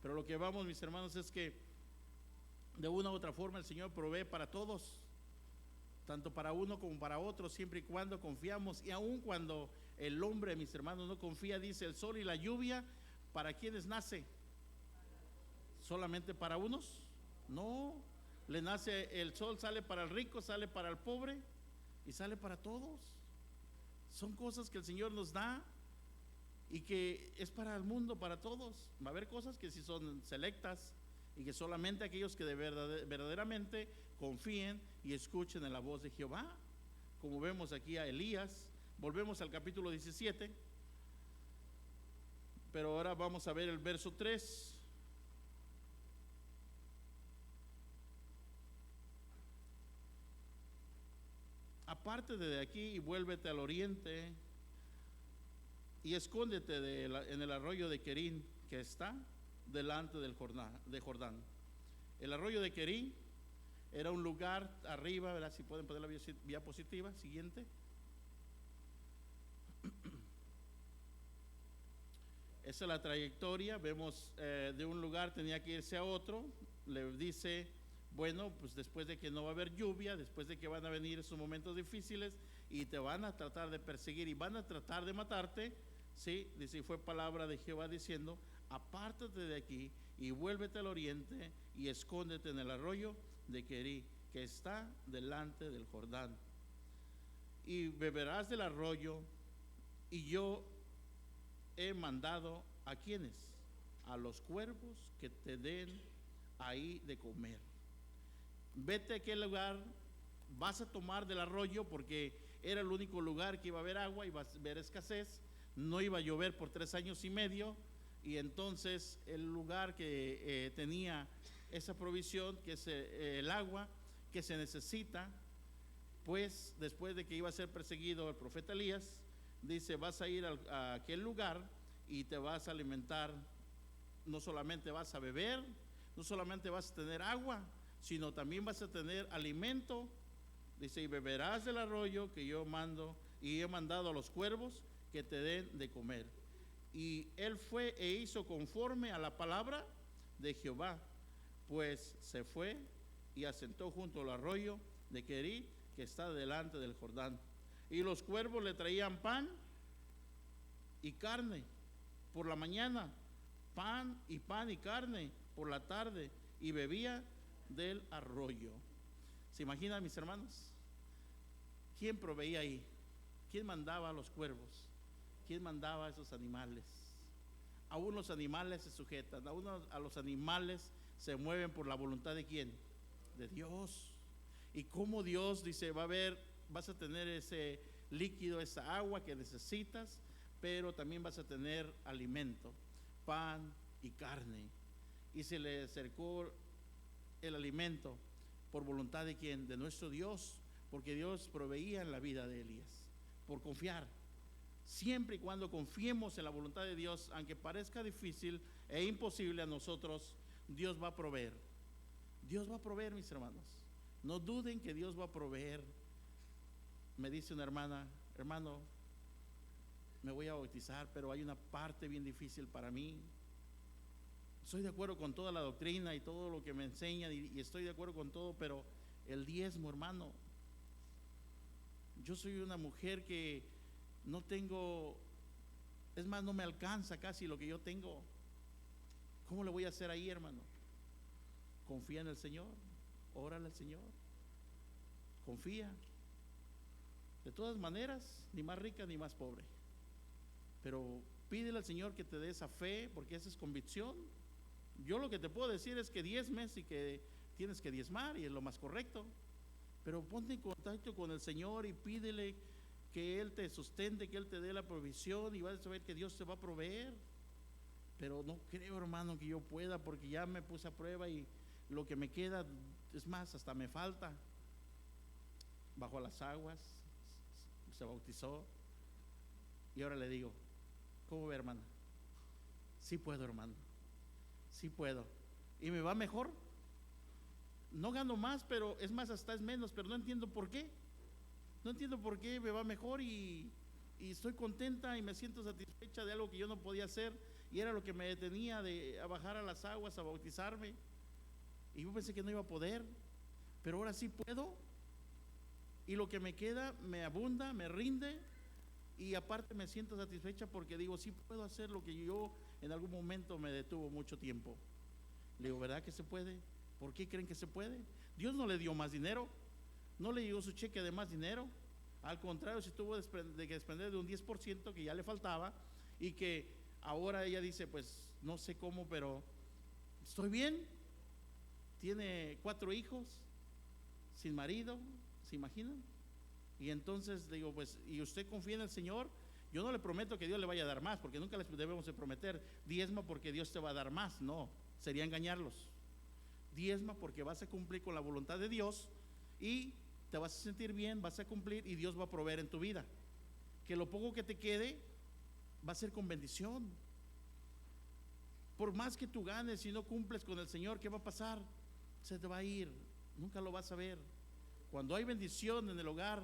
Pero lo que vamos, mis hermanos, es que de una u otra forma el Señor provee para todos, tanto para uno como para otro, siempre y cuando confiamos. Y aun cuando el hombre, mis hermanos, no confía, dice, el sol y la lluvia, ¿para quiénes nace? ¿Solamente para unos? No, le nace el sol, sale para el rico, sale para el pobre y sale para todos. Son cosas que el Señor nos da y que es para el mundo, para todos. Va a haber cosas que sí son selectas y que solamente aquellos que verdaderamente confíen y escuchen en la voz de Jehová, como vemos aquí a Elías. Volvemos al capítulo 17, pero ahora vamos a ver el verso 3. apártate de aquí y vuélvete al oriente y escóndete en el arroyo de Querín, que está delante del Jordán. El arroyo de Querín era un lugar arriba, ¿verdad? Si pueden poner la diapositiva siguiente. Esa es la trayectoria. Vemos de un lugar tenía que irse a otro. Le dice, bueno, pues después de que no va a haber lluvia, después de que van a venir esos momentos difíciles y te van a tratar de perseguir y van a tratar de matarte, ¿sí? Dice, fue palabra de Jehová diciendo, apártate de aquí y vuélvete al oriente y escóndete en el arroyo de Querí, que está delante del Jordán. Y beberás del arroyo, y yo he mandado a quienes, a los cuervos que te den ahí de comer. Vete a aquel lugar, vas a tomar del arroyo, porque era el único lugar que iba a haber agua, iba a haber escasez, no iba a llover por 3 años y medio, y entonces el lugar que tenía esa provisión, que es el agua que se necesita, pues después de que iba a ser perseguido el profeta Elías, dice, vas a ir a aquel lugar y te vas a alimentar, no solamente vas a beber, no solamente vas a tener agua, sino también vas a tener alimento. Dice, y beberás del arroyo que yo mando, y he mandado a los cuervos que te den de comer. Y él fue e hizo conforme a la palabra de Jehová, pues se fue y asentó junto al arroyo de Querí, que está delante del Jordán. Y los cuervos le traían pan y carne por la mañana, pan y carne por la tarde, y bebía del arroyo. ¿Se imaginan, mis hermanos? ¿Quién proveía ahí? ¿Quién mandaba a los cuervos? ¿Quién mandaba a esos animales? Aún los animales se sujetan, aún a los animales se mueven por la voluntad de ¿quién? De Dios. Y como Dios dice, vas a tener ese líquido, esa agua que necesitas, pero también vas a tener alimento, pan y carne. Y se le acercó el alimento por voluntad de ¿quién? De nuestro Dios, porque Dios proveía en la vida de Elías, por confiar. Siempre y cuando confiemos en la voluntad de Dios, aunque parezca difícil e imposible a nosotros, Dios va a proveer. Dios va a proveer, mis hermanos. No duden que Dios va a proveer. Me dice una hermana, hermano, me voy a bautizar, pero hay una parte bien difícil para mí. Estoy de acuerdo con toda la doctrina y todo lo que me enseñan, y estoy de acuerdo con todo, pero el diezmo, hermano, yo soy una mujer que no tengo, es más, no me alcanza casi lo que yo tengo. ¿Cómo le voy a hacer ahí, hermano? Confía en el Señor, órale al Señor, confía. De todas maneras, ni más rica ni más pobre, pero pídele al Señor que te dé esa fe, porque esa es convicción. Yo lo que te puedo decir es que diezmes y que tienes que diezmar, y es lo más correcto, pero ponte en contacto con el Señor y pídele que Él te sustente, que Él te dé la provisión, y vas a saber que Dios te va a proveer. Pero no creo, hermano, que yo pueda, porque ya me puse a prueba y lo que me queda, es más, hasta me falta. Bajó a las aguas, se bautizó, y ahora le digo, ¿cómo ve, hermana? Sí puedo, hermano, sí puedo, y me va mejor. No gano más, pero es más, hasta es menos, pero no entiendo por qué. No entiendo por qué me va mejor, y estoy contenta y me siento satisfecha de algo que yo no podía hacer, y era lo que me detenía a bajar a las aguas, a bautizarme. Y yo pensé que no iba a poder, pero ahora sí puedo, y lo que me queda me abunda, me rinde, y aparte me siento satisfecha porque digo, sí puedo hacer lo que yo en algún momento me detuvo mucho tiempo. Le digo, ¿verdad que se puede? ¿Por qué creen que se puede? Dios no le dio más dinero, no le llegó su cheque de más dinero. Al contrario, se tuvo que desprender de un 10% que ya le faltaba, y que ahora ella dice, pues no sé cómo, pero estoy bien. Tiene 4 hijos, sin marido, ¿se imaginan? Y entonces digo, pues, ¿y usted confía en el Señor? Yo no le prometo que Dios le vaya a dar más, porque nunca les debemos de prometer diezma porque Dios te va a dar más. No, sería engañarlos. Diezma porque vas a cumplir con la voluntad de Dios, y te vas a sentir bien, vas a cumplir y Dios va a proveer en tu vida. Que lo poco que te quede va a ser con bendición. Por más que tú ganes y no cumples con el Señor, ¿qué va a pasar? Se te va a ir, nunca lo vas a ver. Cuando hay bendición en el hogar,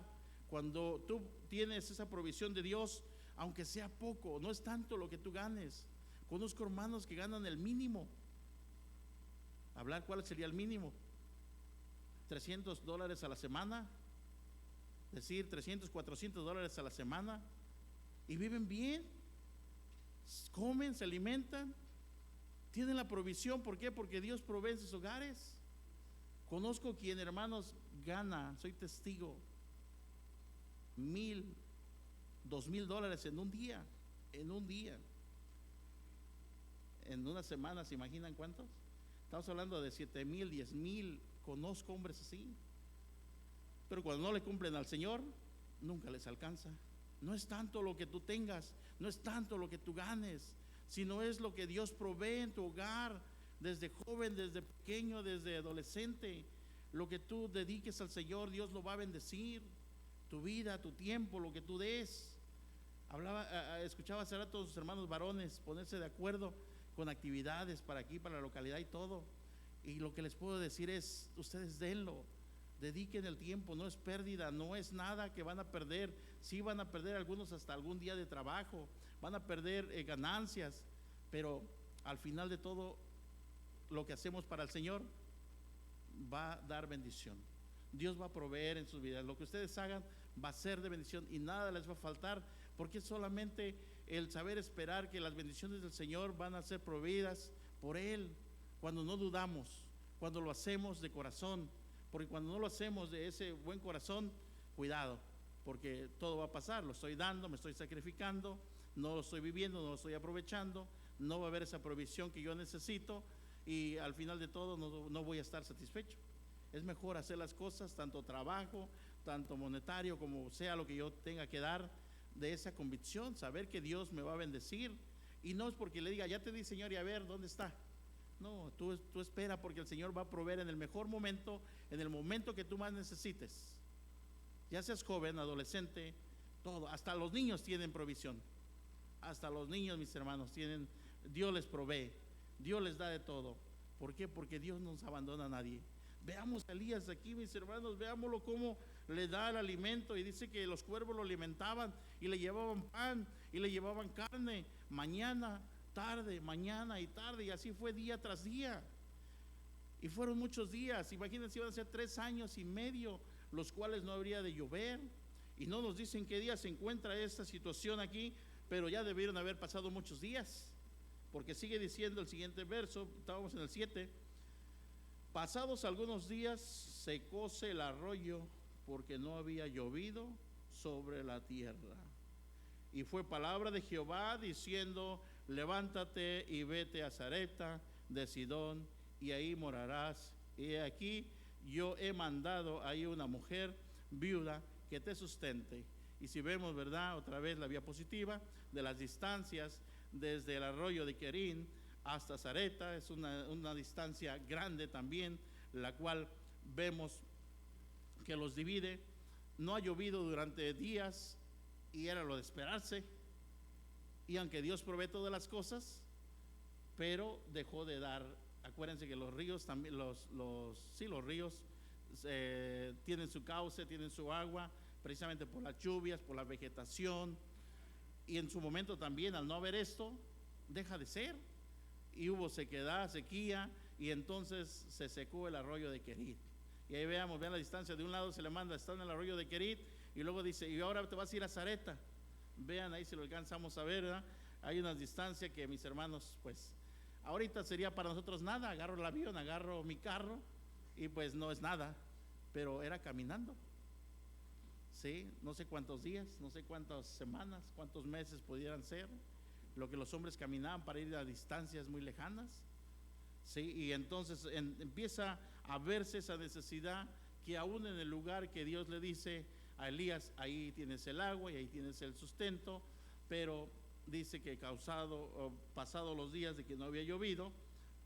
cuando tú tienes esa provisión de Dios, aunque sea poco, no es tanto lo que tú ganes. Conozco hermanos que ganan el mínimo. Hablar cuál sería el mínimo. $300 a la semana, decir 300, $400 a la semana, y viven bien, comen, se alimentan, tienen la provisión. ¿Por qué? Porque Dios provee en sus hogares. Conozco quien, hermanos, gana, soy testigo, $1,000, $2,000 en un día, en una semana. ¿Se imaginan cuántos? Estamos hablando de 7,000, 10,000. Conozco hombres así, pero cuando no le cumplen al Señor, nunca les alcanza. No es tanto lo que tú tengas, no es tanto lo que tú ganes, sino es lo que Dios provee en tu hogar, desde joven, desde pequeño, desde adolescente. Lo que tú dediques al Señor, Dios lo va a bendecir. Tu vida, tu tiempo, lo que tú des. Escuchaba hace rato a sus hermanos varones ponerse de acuerdo con actividades para aquí, para la localidad y todo. Y lo que les puedo decir es, ustedes denlo, dediquen el tiempo, no es pérdida, no es nada que van a perder. Sí van a perder algunos hasta algún día de trabajo, van a perder ganancias, pero al final de todo, lo que hacemos para el Señor va a dar bendición. Dios va a proveer en sus vidas. Lo que ustedes hagan va a ser de bendición y nada les va a faltar, porque es solamente el saber esperar que las bendiciones del Señor van a ser proveídas por Él. Cuando no dudamos, cuando lo hacemos de corazón, porque cuando no lo hacemos de ese buen corazón, cuidado, porque todo va a pasar. Lo estoy dando, me estoy sacrificando, no lo estoy viviendo, no lo estoy aprovechando, no va a haber esa provisión que yo necesito y al final de todo no voy a estar satisfecho. Es mejor hacer las cosas, tanto trabajo, tanto monetario, como sea lo que yo tenga que dar, de esa convicción, saber que Dios me va a bendecir. Y no es porque le diga, ya te di, Señor, y a ver, ¿dónde está? No, tú espera, porque el Señor va a proveer en el mejor momento, en el momento que tú más necesites. Ya seas joven, adolescente, todo, hasta los niños tienen provisión. Hasta los niños, mis hermanos, tienen, Dios les provee, Dios les da de todo. ¿Por qué? Porque Dios no nos abandona a nadie. Veamos a Elías aquí, mis hermanos, veámoslo cómo le da el alimento, y dice que los cuervos lo alimentaban y le llevaban pan y le llevaban carne, mañana, tarde, mañana y tarde, y así fue día tras día. Y fueron muchos días, imagínense, iban a ser 3 años y medio, los cuales no habría de llover, y no nos dicen qué día se encuentra esta situación aquí, pero ya debieron haber pasado muchos días, porque sigue diciendo el siguiente verso, estábamos en el 7, pasados algunos días secóse el arroyo, porque no había llovido sobre la tierra. Y fue palabra de Jehová diciendo, levántate y vete a Sarepta de Sidón, y ahí morarás. Y aquí yo he mandado ahí una mujer viuda que te sustente. Y si vemos, ¿verdad?, otra vez la diapositiva de las distancias desde el arroyo de Querín hasta Sarepta, es una distancia grande también, la cual vemos que los divide. No ha llovido durante días y era lo de esperarse, y aunque Dios provee todas las cosas, pero dejó de dar. Acuérdense que los ríos también, los ríos tienen su cauce, tienen su agua, precisamente por las lluvias, por la vegetación, y en su momento también, al no haber esto, deja de ser, y hubo sequedad, sequía, y entonces se secó el arroyo de Querit. Y ahí vean la distancia, de un lado se le manda, está en el arroyo de Querit, y luego dice, y ahora te vas a ir a Sarepta. Vean ahí si lo alcanzamos a ver, ¿verdad? Hay una distancia que, mis hermanos, pues ahorita sería para nosotros nada. Agarro el avión, agarro mi carro y pues no es nada, pero era caminando. Sí, no sé cuántos días, no sé cuántas semanas, cuántos meses pudieran ser lo que los hombres caminaban para ir a distancias muy lejanas. Sí, y entonces empieza a verse esa necesidad, que aún en el lugar que Dios le dice a Elías, ahí tienes el agua y ahí tienes el sustento, pero dice que pasado los días de que no había llovido,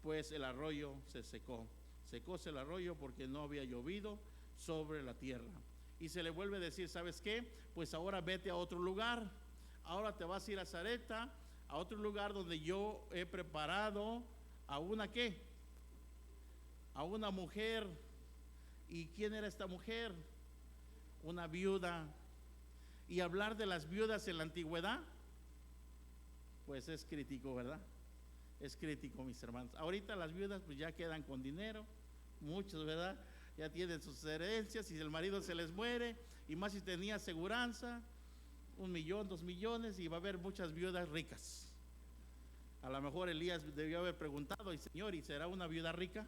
pues el arroyo se secó. Secóse el arroyo porque no había llovido sobre la tierra. y se le vuelve a decir, ¿sabes qué? Pues ahora vete a otro lugar, ahora te vas a ir a Sarepta, a otro lugar donde yo he preparado a una ¿qué? A una mujer. ¿Y quién era esta mujer? Una viuda. Y hablar de las viudas en la antigüedad, pues es crítico, ¿verdad? Es crítico, mis hermanos. Ahorita las viudas pues ya quedan con dinero, muchos, ¿verdad? Ya tienen sus herencias y el marido se les muere, y más si tenía aseguranza, 1 millón, 2 millones, y va a haber muchas viudas ricas. A lo mejor Elías debió haber preguntado, y Señor, ¿y será una viuda rica?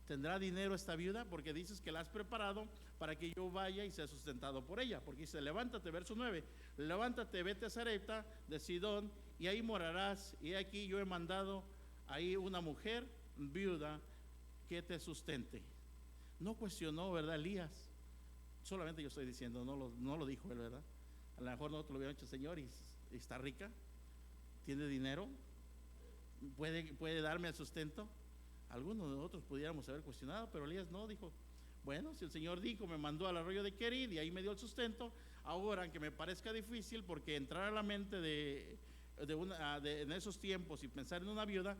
¿Tendrá dinero esta viuda? Porque dices que la has preparado para que yo vaya y sea sustentado por ella. Porque dice, levántate, verso 9, levántate, vete a Sarepta de Sidón, y ahí morarás, y aquí yo he mandado ahí una mujer viuda que te sustente. No cuestionó, ¿verdad, Elías? Solamente yo estoy diciendo, no lo dijo él, ¿verdad? A lo mejor nosotros lo hubiéramos dicho, Señor, y está rica, tiene dinero, puede darme el sustento. Algunos de nosotros pudiéramos haber cuestionado, pero Elías no, dijo, bueno, si el Señor dijo, me mandó al arroyo de Querid y ahí me dio el sustento, ahora aunque me parezca difícil, porque entrar a la mente en esos tiempos y pensar en una viuda,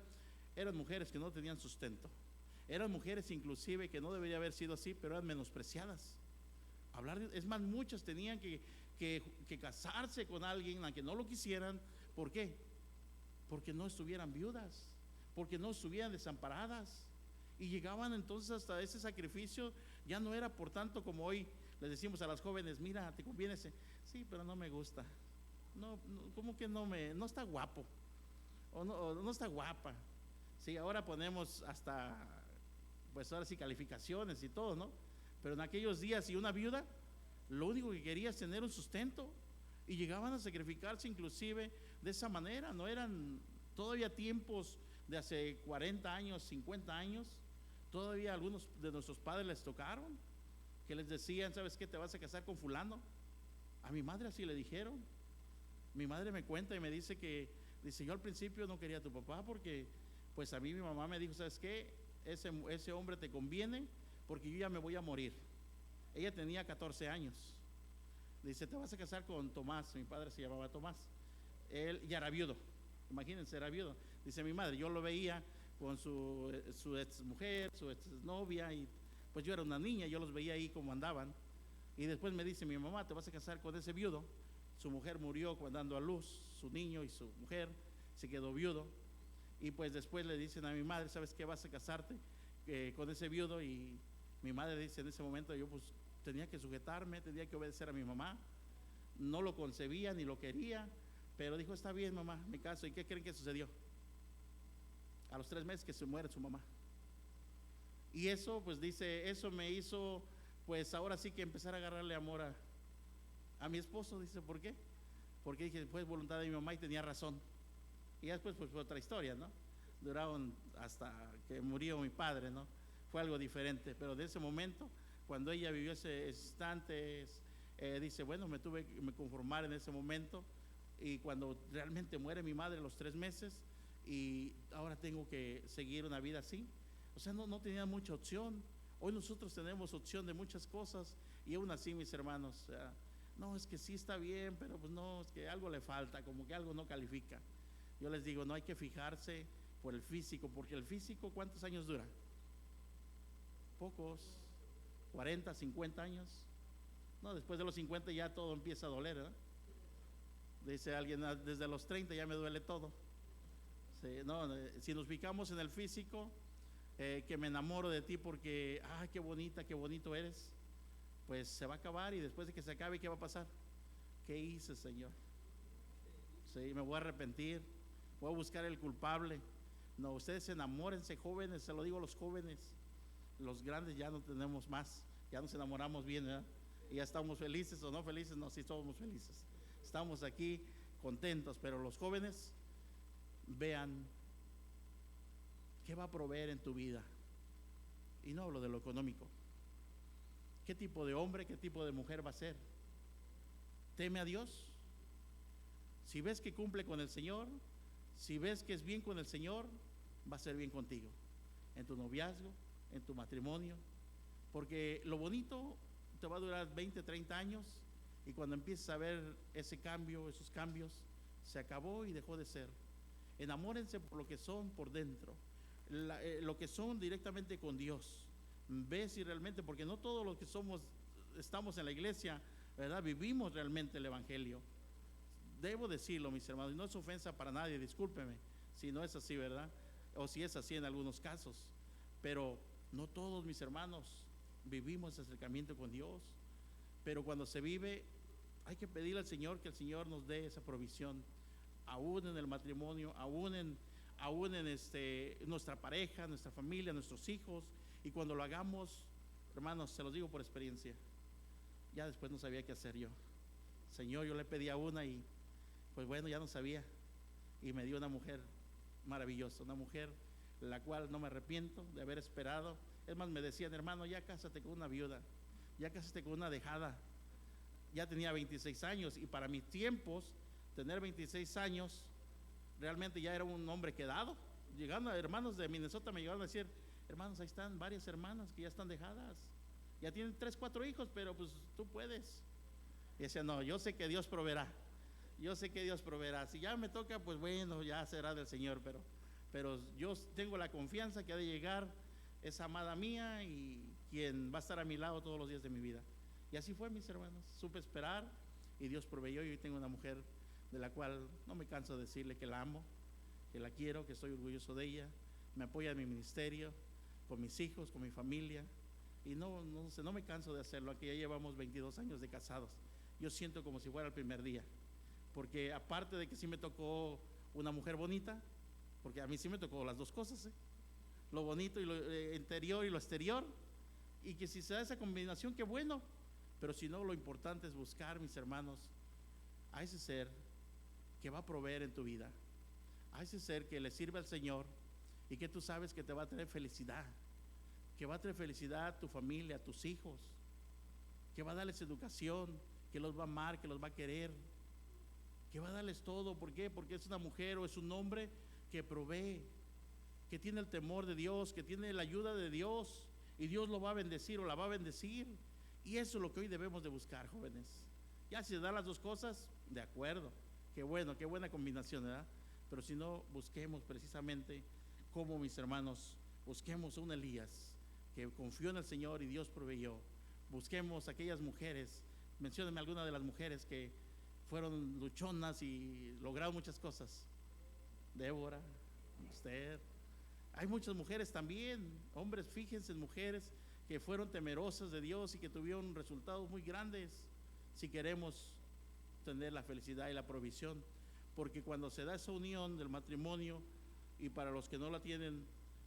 eran mujeres que no tenían sustento, eran mujeres inclusive que no debería haber sido así, pero eran menospreciadas. Es más, muchas tenían que casarse con alguien aunque no lo quisieran. ¿Por qué? Porque no estuvieran viudas, porque no estuvieran desamparadas, y llegaban entonces hasta ese sacrificio. Ya no era por tanto como hoy les decimos a las jóvenes, mira, te conviene sí, pero no me gusta, no, ¿cómo que no está guapo? O no está guapa. Sí, ahora ponemos hasta, pues ahora sí, calificaciones y todo, ¿no? Pero en aquellos días, y una viuda, lo único que quería es tener un sustento, y llegaban a sacrificarse inclusive de esa manera. No eran todavía tiempos de hace 40 años, 50 años, todavía algunos de nuestros padres les tocaron, que les decían, ¿sabes qué? Te vas a casar con fulano. A mi madre así le dijeron. Mi madre me cuenta y me dice dice, yo al principio no quería a tu papá, porque pues a mí mi mamá me dijo, ¿sabes qué? Ese hombre te conviene, porque yo ya me voy a morir. Ella tenía 14 años. Dice, te vas a casar con Tomás. Mi padre se llamaba Tomás. Él ya era viudo. Imagínense, era viudo. Dice mi madre, yo lo veía con su ex mujer, su ex novia, y pues yo era una niña, yo los veía ahí como andaban. Y después me dice mi mamá, te vas a casar con ese viudo. Su mujer murió dando a luz, su niño y su mujer, se quedó viudo. Y pues después le dicen a mi madre, ¿sabes qué? Vas a casarte con ese viudo. Y mi madre dice, en ese momento yo pues tenía que sujetarme, tenía que obedecer a mi mamá. No lo concebía ni lo quería, pero dijo, está bien, mamá, me caso. ¿Y qué creen que sucedió? A los 3 meses que se muere su mamá. Y eso, pues dice, eso me hizo, pues ahora sí que empezar a agarrarle amor a mi esposo. Dice, ¿por qué? Porque dije, fue voluntad de mi mamá y tenía razón. Y después pues fue otra historia, ¿no? Duraron hasta que murió mi padre, ¿no? Fue algo diferente, pero de ese momento, cuando ella vivió ese instante, dice, bueno, me tuve que conformar en ese momento. Y cuando realmente muere mi madre a los 3 meses, y ahora tengo que seguir una vida así. O sea, no tenía mucha opción. Hoy nosotros tenemos opción de muchas cosas, y aún así, mis hermanos, no, es que sí está bien, pero pues no, es que algo le falta, como que algo no califica. Yo les digo, no hay que fijarse por el físico, porque el físico, ¿cuántos años dura? Pocos, 40, 50 años. No, después de los 50 ya todo empieza a doler, ¿verdad? Dice alguien, desde los 30 ya me duele todo. Sí, no, si nos fijamos en el físico, que me enamoro de ti porque, qué bonita, qué bonito eres, pues se va a acabar, y después de que se acabe, ¿qué va a pasar? ¿Qué hice, Señor? Sí, me voy a arrepentir, voy a buscar el culpable. No, ustedes enamórense, jóvenes, se lo digo a los jóvenes. Los grandes ya no tenemos más, ya nos enamoramos bien, ¿verdad? Y ya estamos felices o no felices. No, sí estamos felices, estamos aquí contentos, pero los jóvenes, vean qué va a proveer en tu vida. Y no hablo de lo económico. ¿Qué tipo de hombre, qué tipo de mujer va a ser? ¿Teme a Dios? Si ves que cumple con el Señor, si ves que es bien con el Señor, va a ser bien contigo, en tu noviazgo, en tu matrimonio. Porque lo bonito te va a durar 20, 30 años, y cuando empieces a ver ese cambio, esos cambios, se acabó y dejó de ser. Enamórense por lo que son por dentro, lo que son directamente con Dios. Ve si realmente, porque no todos los que estamos en la iglesia, ¿verdad?, vivimos realmente el evangelio. Debo decirlo, mis hermanos, y no es ofensa para nadie, discúlpeme si no es así, ¿verdad?, o si es así en algunos casos, pero no todos, mis hermanos, vivimos ese acercamiento con Dios. Pero cuando se vive, hay que pedirle al Señor que el Señor nos dé esa provisión, aún en el matrimonio, aún en nuestra pareja, nuestra familia, nuestros hijos. Y cuando lo hagamos, hermanos, se los digo por experiencia, ya después no sabía qué hacer yo. Señor, yo le pedí a una y pues bueno, ya no sabía, y me dio una mujer maravillosa, una mujer la cual no me arrepiento de haber esperado. Es más, me decían, hermano, ya cásate con una viuda, ya cásate con una dejada. Ya tenía 26 años, y para mis tiempos, tener 26 años, realmente ya era un hombre quedado. Llegando a hermanos de Minnesota me llegaron a decir, hermanos, ahí están varias hermanas que ya están dejadas, ya tienen 3, 4 hijos, pero pues tú puedes. Y decía, no, yo sé que Dios proveerá, yo sé que Dios proveerá. Si ya me toca, pues bueno, ya será del Señor, pero yo tengo la confianza que ha de llegar esa amada mía, y quien va a estar a mi lado todos los días de mi vida. Y así fue, mis hermanos, supe esperar y Dios proveyó, y hoy tengo una mujer de la cual no me canso de decirle que la amo, que la quiero, que estoy orgulloso de ella. Me apoya en mi ministerio, con mis hijos, con mi familia, y no me canso de hacerlo. Aquí ya llevamos 22 años de casados. Yo siento como si fuera el primer día, porque aparte de que sí me tocó una mujer bonita, porque a mí sí me tocó las dos cosas, lo bonito y lo interior y lo exterior, y que si se da esa combinación, qué bueno. Pero si no, lo importante es buscar, mis hermanos, a ese ser que va a proveer en tu vida, a ese ser que le sirve al Señor, y que tú sabes que te va a traer felicidad, que va a traer felicidad a tu familia, a tus hijos, que va a darles educación, que los va a amar, que los va a querer, que va a darles todo. ¿Por qué? Porque es una mujer o es un hombre que provee, que tiene el temor de Dios, que tiene la ayuda de Dios, y Dios lo va a bendecir o la va a bendecir. Y eso es lo que hoy debemos de buscar, jóvenes. Ya si se dan las dos cosas, de acuerdo, qué bueno, qué buena combinación, ¿verdad? Pero si no, busquemos precisamente como mis hermanos, busquemos a un Elías que confió en el Señor y Dios proveyó. Busquemos aquellas mujeres, menciónenme alguna de las mujeres que fueron luchonas y lograron muchas cosas. Débora, Esther. Hay muchas mujeres también, hombres, fíjense en mujeres que fueron temerosas de Dios y que tuvieron resultados muy grandes. Si queremos tener la felicidad y la provisión, porque cuando se da esa unión del matrimonio, y para los que no la tienen,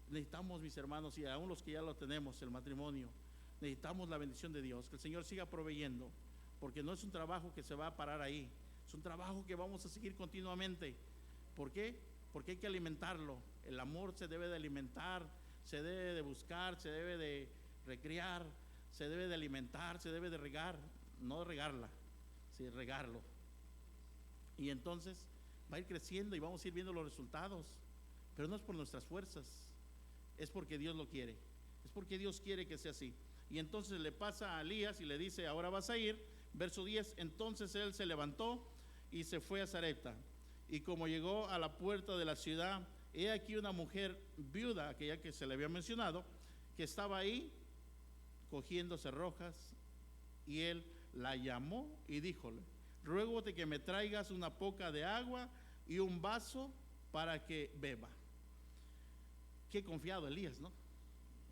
necesitamos, mis hermanos, y aún los que ya lo tenemos, el matrimonio, necesitamos la bendición de Dios, que el Señor siga proveyendo, porque no es un trabajo que se va a parar ahí, es un trabajo que vamos a seguir continuamente. ¿Por qué? Porque hay que alimentarlo. El amor se debe de alimentar, se debe de buscar, se debe de recrear, se debe de alimentar, se debe de regar, no regarla, sí, regarlo. Y entonces va a ir creciendo y vamos a ir viendo los resultados, pero no es por nuestras fuerzas, es porque Dios lo quiere, es porque Dios quiere que sea así. Y entonces le pasa a Elías y le dice, ahora vas a ir. Verso 10, entonces él se levantó y se fue a Sarepta, y como llegó a la puerta de la ciudad, he aquí una mujer viuda, aquella que se le había mencionado, que estaba ahí cogiendo cerrojas, y él la llamó y díjole, ruégote que me traigas una poca de agua y un vaso para que beba. Qué confiado Elías, ¿no?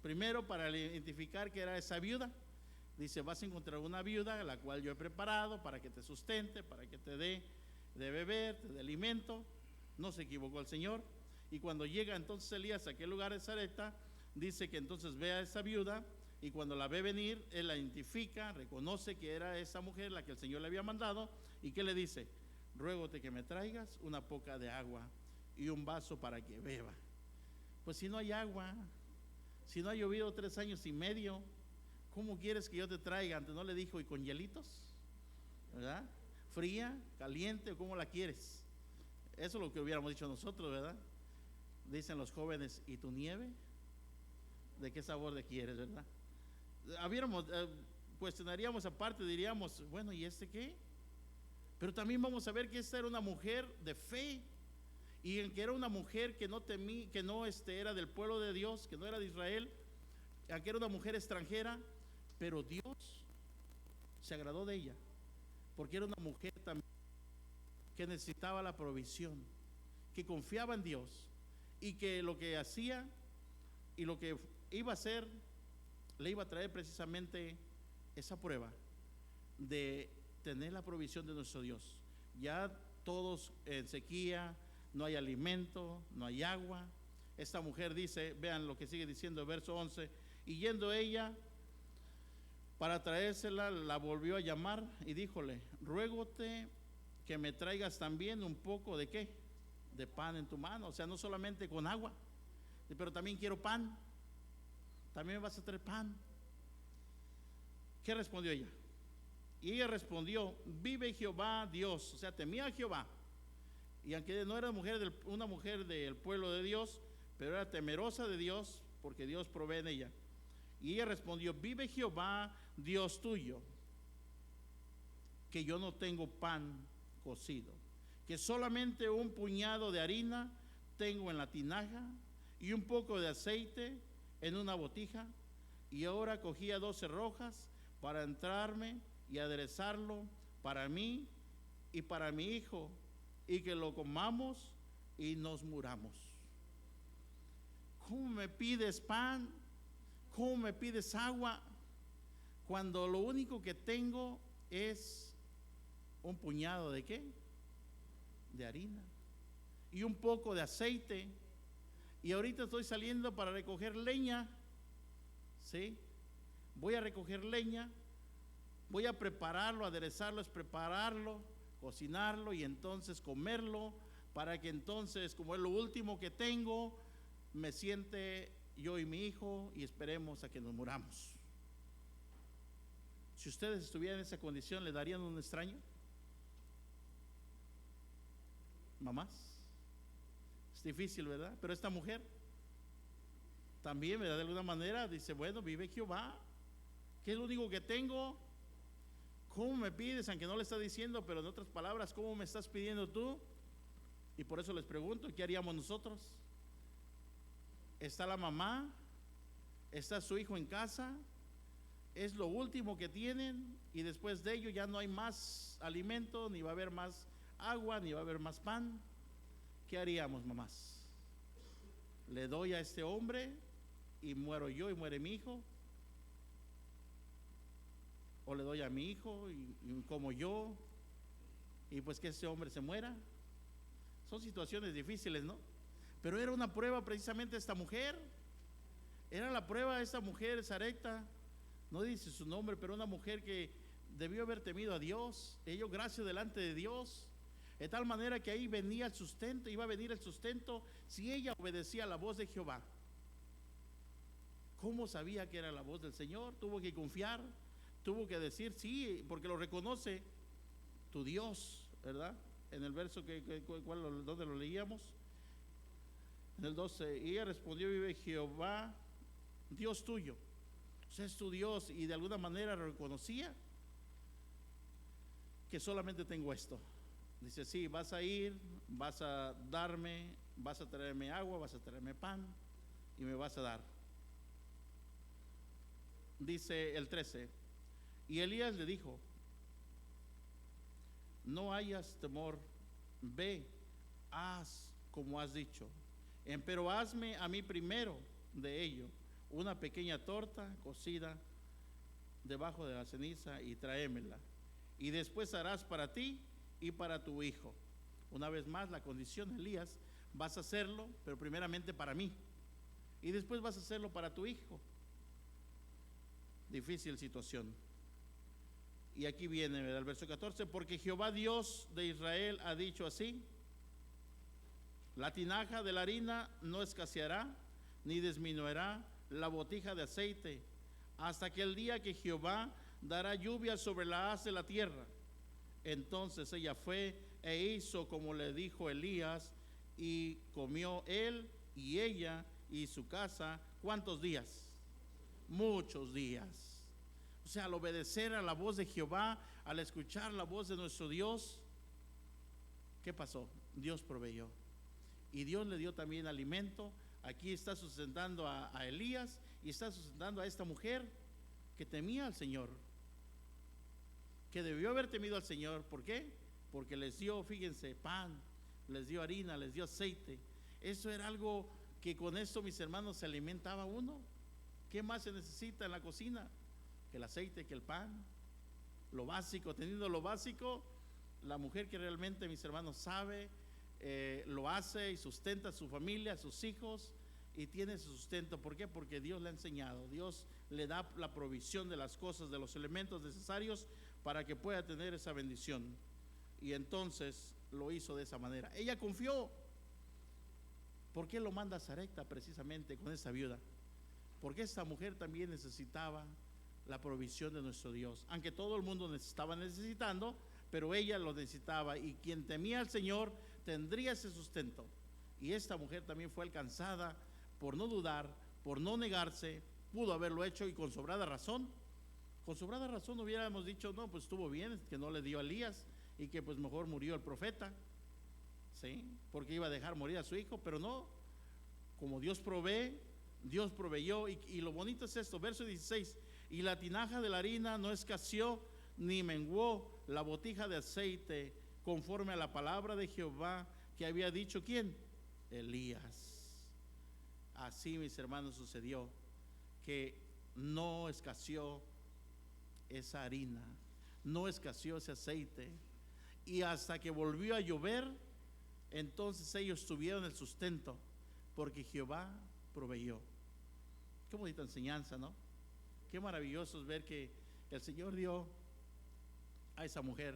Primero, para identificar que era esa viuda, dice, vas a encontrar una viuda, la cual yo he preparado para que te sustente, para que te dé de beber, te dé alimento. No se equivocó el Señor. Y cuando llega entonces Elías a aquel lugar de Sarepta, dice que entonces ve a esa viuda, y cuando la ve venir, él la identifica, reconoce que era esa mujer la que el Señor le había mandado. ¿Y qué le dice? Ruégote que me traigas una poca de agua y un vaso para que beba. Pues si no hay agua, si no ha llovido 3 años y medio, ¿cómo quieres que yo te traiga? Antes no le dijo, y con hielitos, ¿verdad? Fría, caliente, o ¿cómo la quieres? Eso es lo que hubiéramos dicho nosotros, ¿verdad? Dicen los jóvenes, ¿y tu nieve? ¿De qué sabor de quieres, verdad? cuestionaríamos aparte, diríamos, bueno, ¿y este qué? Pero también vamos a ver que esta era una mujer de fe, y en que era una mujer que no temía, que no era del pueblo de Dios, que no era de Israel, que era una mujer extranjera, pero Dios se agradó de ella, porque era una mujer también que necesitaba la provisión, que confiaba en Dios, y que lo que hacía y lo que iba a hacer le iba a traer precisamente esa prueba de tener la provisión de nuestro Dios. Ya todos en sequía, no hay alimento, no hay agua. Esta mujer dice, vean lo que sigue diciendo el verso 11, y yendo ella para traérsela, la volvió a llamar y díjole, ruégote que me traigas también un poco de ¿qué? De pan en tu mano. O sea, no solamente con agua, pero también quiero pan. También me vas a traer pan. ¿Qué respondió ella? Y ella respondió, vive Jehová Dios. O sea, temía a Jehová. Y aunque no era una mujer del pueblo de Dios, pero era temerosa de Dios, porque Dios provee en ella. Y ella respondió, vive Jehová Dios tuyo, que yo no tengo pan cocido, que solamente un puñado de harina tengo en la tinaja y un poco de aceite en una botija. Y ahora cogía 12 rojas para entrarme y aderezarlo para mí y para mi hijo, y que lo comamos y nos muramos. ¿Cómo me pides pan? ¿Cómo me pides agua? Cuando lo único que tengo es un puñado de ¿qué? De harina y un poco de aceite. Y ahorita estoy saliendo para recoger leña. ¿Sí? Voy a recoger leña, voy a prepararlo, aderezarlo, es prepararlo, cocinarlo y entonces comerlo, para que entonces, como es lo último que tengo, me siente yo y mi hijo y esperemos a que nos muramos. Si ustedes estuvieran en esa condición, ¿le darían un extraño? Mamás, es difícil, ¿verdad? Pero esta mujer también, ¿verdad? De alguna manera dice, bueno, vive Jehová, ¿qué es lo único que tengo? ¿Cómo me pides? Aunque no le está diciendo, pero en otras palabras, ¿cómo me estás pidiendo tú? Y por eso les pregunto, ¿qué haríamos nosotros? Está la mamá, está su hijo en casa, es lo último que tienen, y después de ello ya no hay más alimento, ni va a haber más agua, ni va a haber más pan. ¿Qué haríamos, mamás? ¿Le doy a este hombre y muero yo y muere mi hijo? ¿O le doy a mi hijo y como yo y pues que ese hombre se muera? Son situaciones difíciles, ¿no? Pero era una prueba precisamente esta mujer. Era la prueba de esta mujer, Sarepta, no dice su nombre, pero una mujer que debió haber temido a Dios, ella gracia delante de Dios, de tal manera que ahí venía el sustento, iba a venir el sustento si ella obedecía a la voz de Jehová. ¿Cómo sabía que era la voz del Señor? Tuvo que confiar, tuvo que decir sí, porque lo reconoce tu Dios, ¿verdad? En el verso donde lo leíamos, en el 12, y ella respondió, vive Jehová Dios tuyo. O sea, es tu Dios, y de alguna manera reconocía que solamente tengo esto. Dice, sí, vas a ir, vas a darme, vas a traerme agua, vas a traerme pan y me vas a dar. Dice el 13, y Elías le dijo, no hayas temor, ve, haz como has dicho, pero hazme a mí primero de ello una pequeña torta cocida debajo de la ceniza y tráemela, y después harás para ti y para tu hijo. Una vez más la condición, Elías, vas a hacerlo, pero primeramente para mí, y después vas a hacerlo para tu hijo. Difícil situación. Y aquí viene, ¿verdad? El verso 14, porque Jehová Dios de Israel ha dicho así, la tinaja de la harina no escaseará, ni disminuirá la botija de aceite, hasta aquel día que Jehová dará lluvia sobre la haz de la tierra. Entonces ella fue e hizo como le dijo Elías, y comió él y ella y su casa. ¿Cuántos días? Muchos días. O sea, al obedecer a la voz de Jehová, al escuchar la voz de nuestro Dios, ¿qué pasó? Dios proveyó. Y Dios le dio también alimento. Aquí está sustentando a Elías y está sustentando a esta mujer que temía al Señor, que debió haber temido al Señor. ¿Por qué? Porque les dio, fíjense, pan, les dio harina, les dio aceite. Eso era algo que con esto, mis hermanos, se alimentaba uno. ¿Qué más se necesita en la cocina? Que el aceite, que el pan, lo básico. Teniendo lo básico, la mujer que realmente, mis hermanos, sabe, lo hace y sustenta a su familia, a sus hijos, y tiene su sustento. ¿Por qué? Porque Dios le ha enseñado. Dios le da la provisión de las cosas, de los elementos necesarios para que pueda tener esa bendición. Y entonces lo hizo de esa manera. Ella confió. ¿Por qué lo manda a Sarepta precisamente con esta viuda? Porque esta mujer también necesitaba la provisión de nuestro Dios. Aunque todo el mundo estaba necesitando, pero ella lo necesitaba. Y quien temía al Señor tendría ese sustento. Y esta mujer también fue alcanzada por no dudar, por no negarse. Pudo haberlo hecho y con sobrada razón. Con sobrada razón hubiéramos dicho, no, pues estuvo bien que no le dio a Elías y que pues mejor murió el profeta, ¿sí? Porque iba a dejar morir a su hijo, pero no. Como Dios provee, Dios proveyó. Y lo bonito es esto, verso 16: y la tinaja de la harina no escaseó ni menguó la botija de aceite, conforme a la palabra de Jehová que había dicho, ¿quién? Elías. Así, mis hermanos, sucedió, que no escaseó esa harina, no escaseó ese aceite, y hasta que volvió a llover, entonces ellos tuvieron el sustento, porque Jehová proveyó. Qué bonita enseñanza, ¿no? Qué maravilloso es ver que el Señor dio a esa mujer,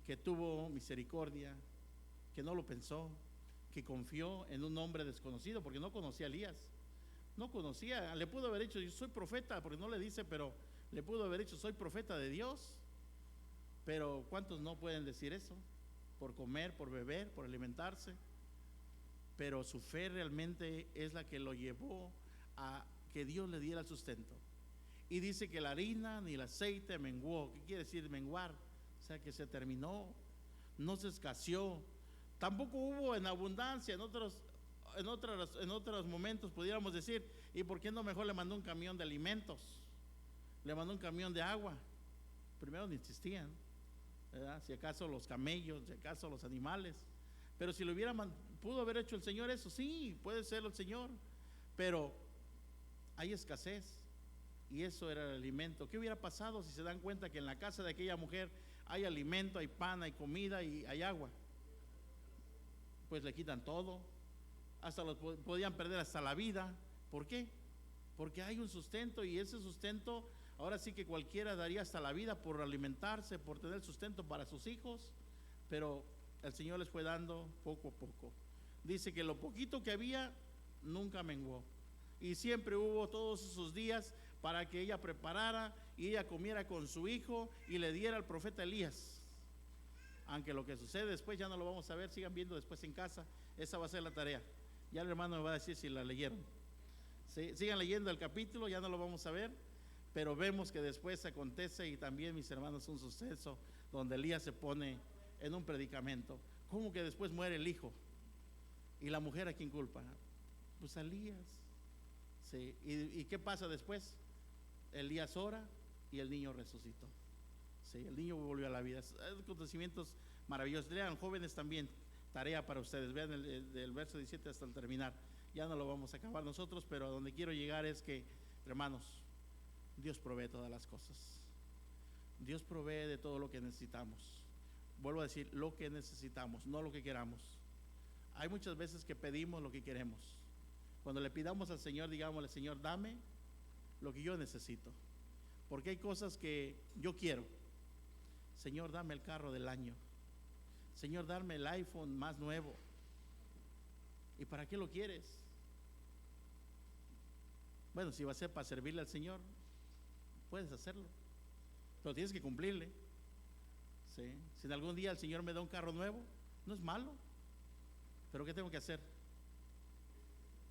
que tuvo misericordia, que no lo pensó, que confió en un hombre desconocido, porque no conocía a Elías, no conocía. Le pudo haber dicho, yo soy profeta, porque no le dice, pero le pudo haber dicho, soy profeta de Dios. Pero ¿cuántos no pueden decir eso? Por comer, por beber, por alimentarse. Pero su fe realmente es la que lo llevó a que Dios le diera el sustento. Y dice que la harina ni el aceite menguó. ¿Qué quiere decir menguar? O sea, que se terminó, no se escaseó. Tampoco hubo en abundancia. En otros momentos pudiéramos decir, ¿y por qué no mejor le mandó un camión de alimentos? Le mandó un camión de agua. Primero ni existían, ¿verdad? Si acaso los camellos, si acaso los animales. Pero si lo hubiera pudo haber hecho el Señor eso, sí, puede ser el Señor. Pero hay escasez, y eso era el alimento. ¿Qué hubiera pasado si se dan cuenta que en la casa de aquella mujer hay alimento, hay pan, hay comida y hay agua? Pues le quitan todo, hasta podían perder hasta la vida. ¿Por qué? Porque hay un sustento, y ese sustento ahora sí que cualquiera daría hasta la vida por alimentarse, por tener sustento para sus hijos, pero el Señor les fue dando poco a poco. Dice que lo poquito que había nunca menguó, y siempre hubo todos esos días para que ella preparara y ella comiera con su hijo y le diera al profeta Elías. Aunque lo que sucede después ya no lo vamos a ver, sigan viendo después en casa, esa va a ser la tarea. Ya el hermano me va a decir si la leyeron. ¿Sí? Sigan leyendo el capítulo, ya no lo vamos a ver, pero vemos que después acontece, y también, mis hermanos, un suceso donde Elías se pone en un predicamento. ¿Cómo que después muere el hijo? ¿Y la mujer a quién culpa? Pues a Elías. ¿Sí? ¿Y qué pasa después? Elías ora y el niño resucitó. Sí, el niño volvió a la vida. Acontecimientos maravillosos. Lean, jóvenes, también tarea para ustedes. Vean del verso 17 hasta el terminar. Ya no lo vamos a acabar nosotros, pero a donde quiero llegar es que, hermanos, Dios provee todas las cosas. Dios provee de todo lo que necesitamos. Vuelvo a decir, lo que necesitamos, no lo que queramos. Hay muchas veces que pedimos lo que queremos. Cuando le pidamos al Señor, digámosle, Señor, dame lo que yo necesito, porque hay cosas que yo quiero. Señor, dame el carro del año. Señor, dame el iPhone más nuevo. ¿Y para qué lo quieres? Bueno, si va a ser para servirle al Señor, puedes hacerlo, pero tienes que cumplirle. ¿Sí? Si en algún día el Señor me da un carro nuevo, no es malo, pero ¿qué tengo que hacer?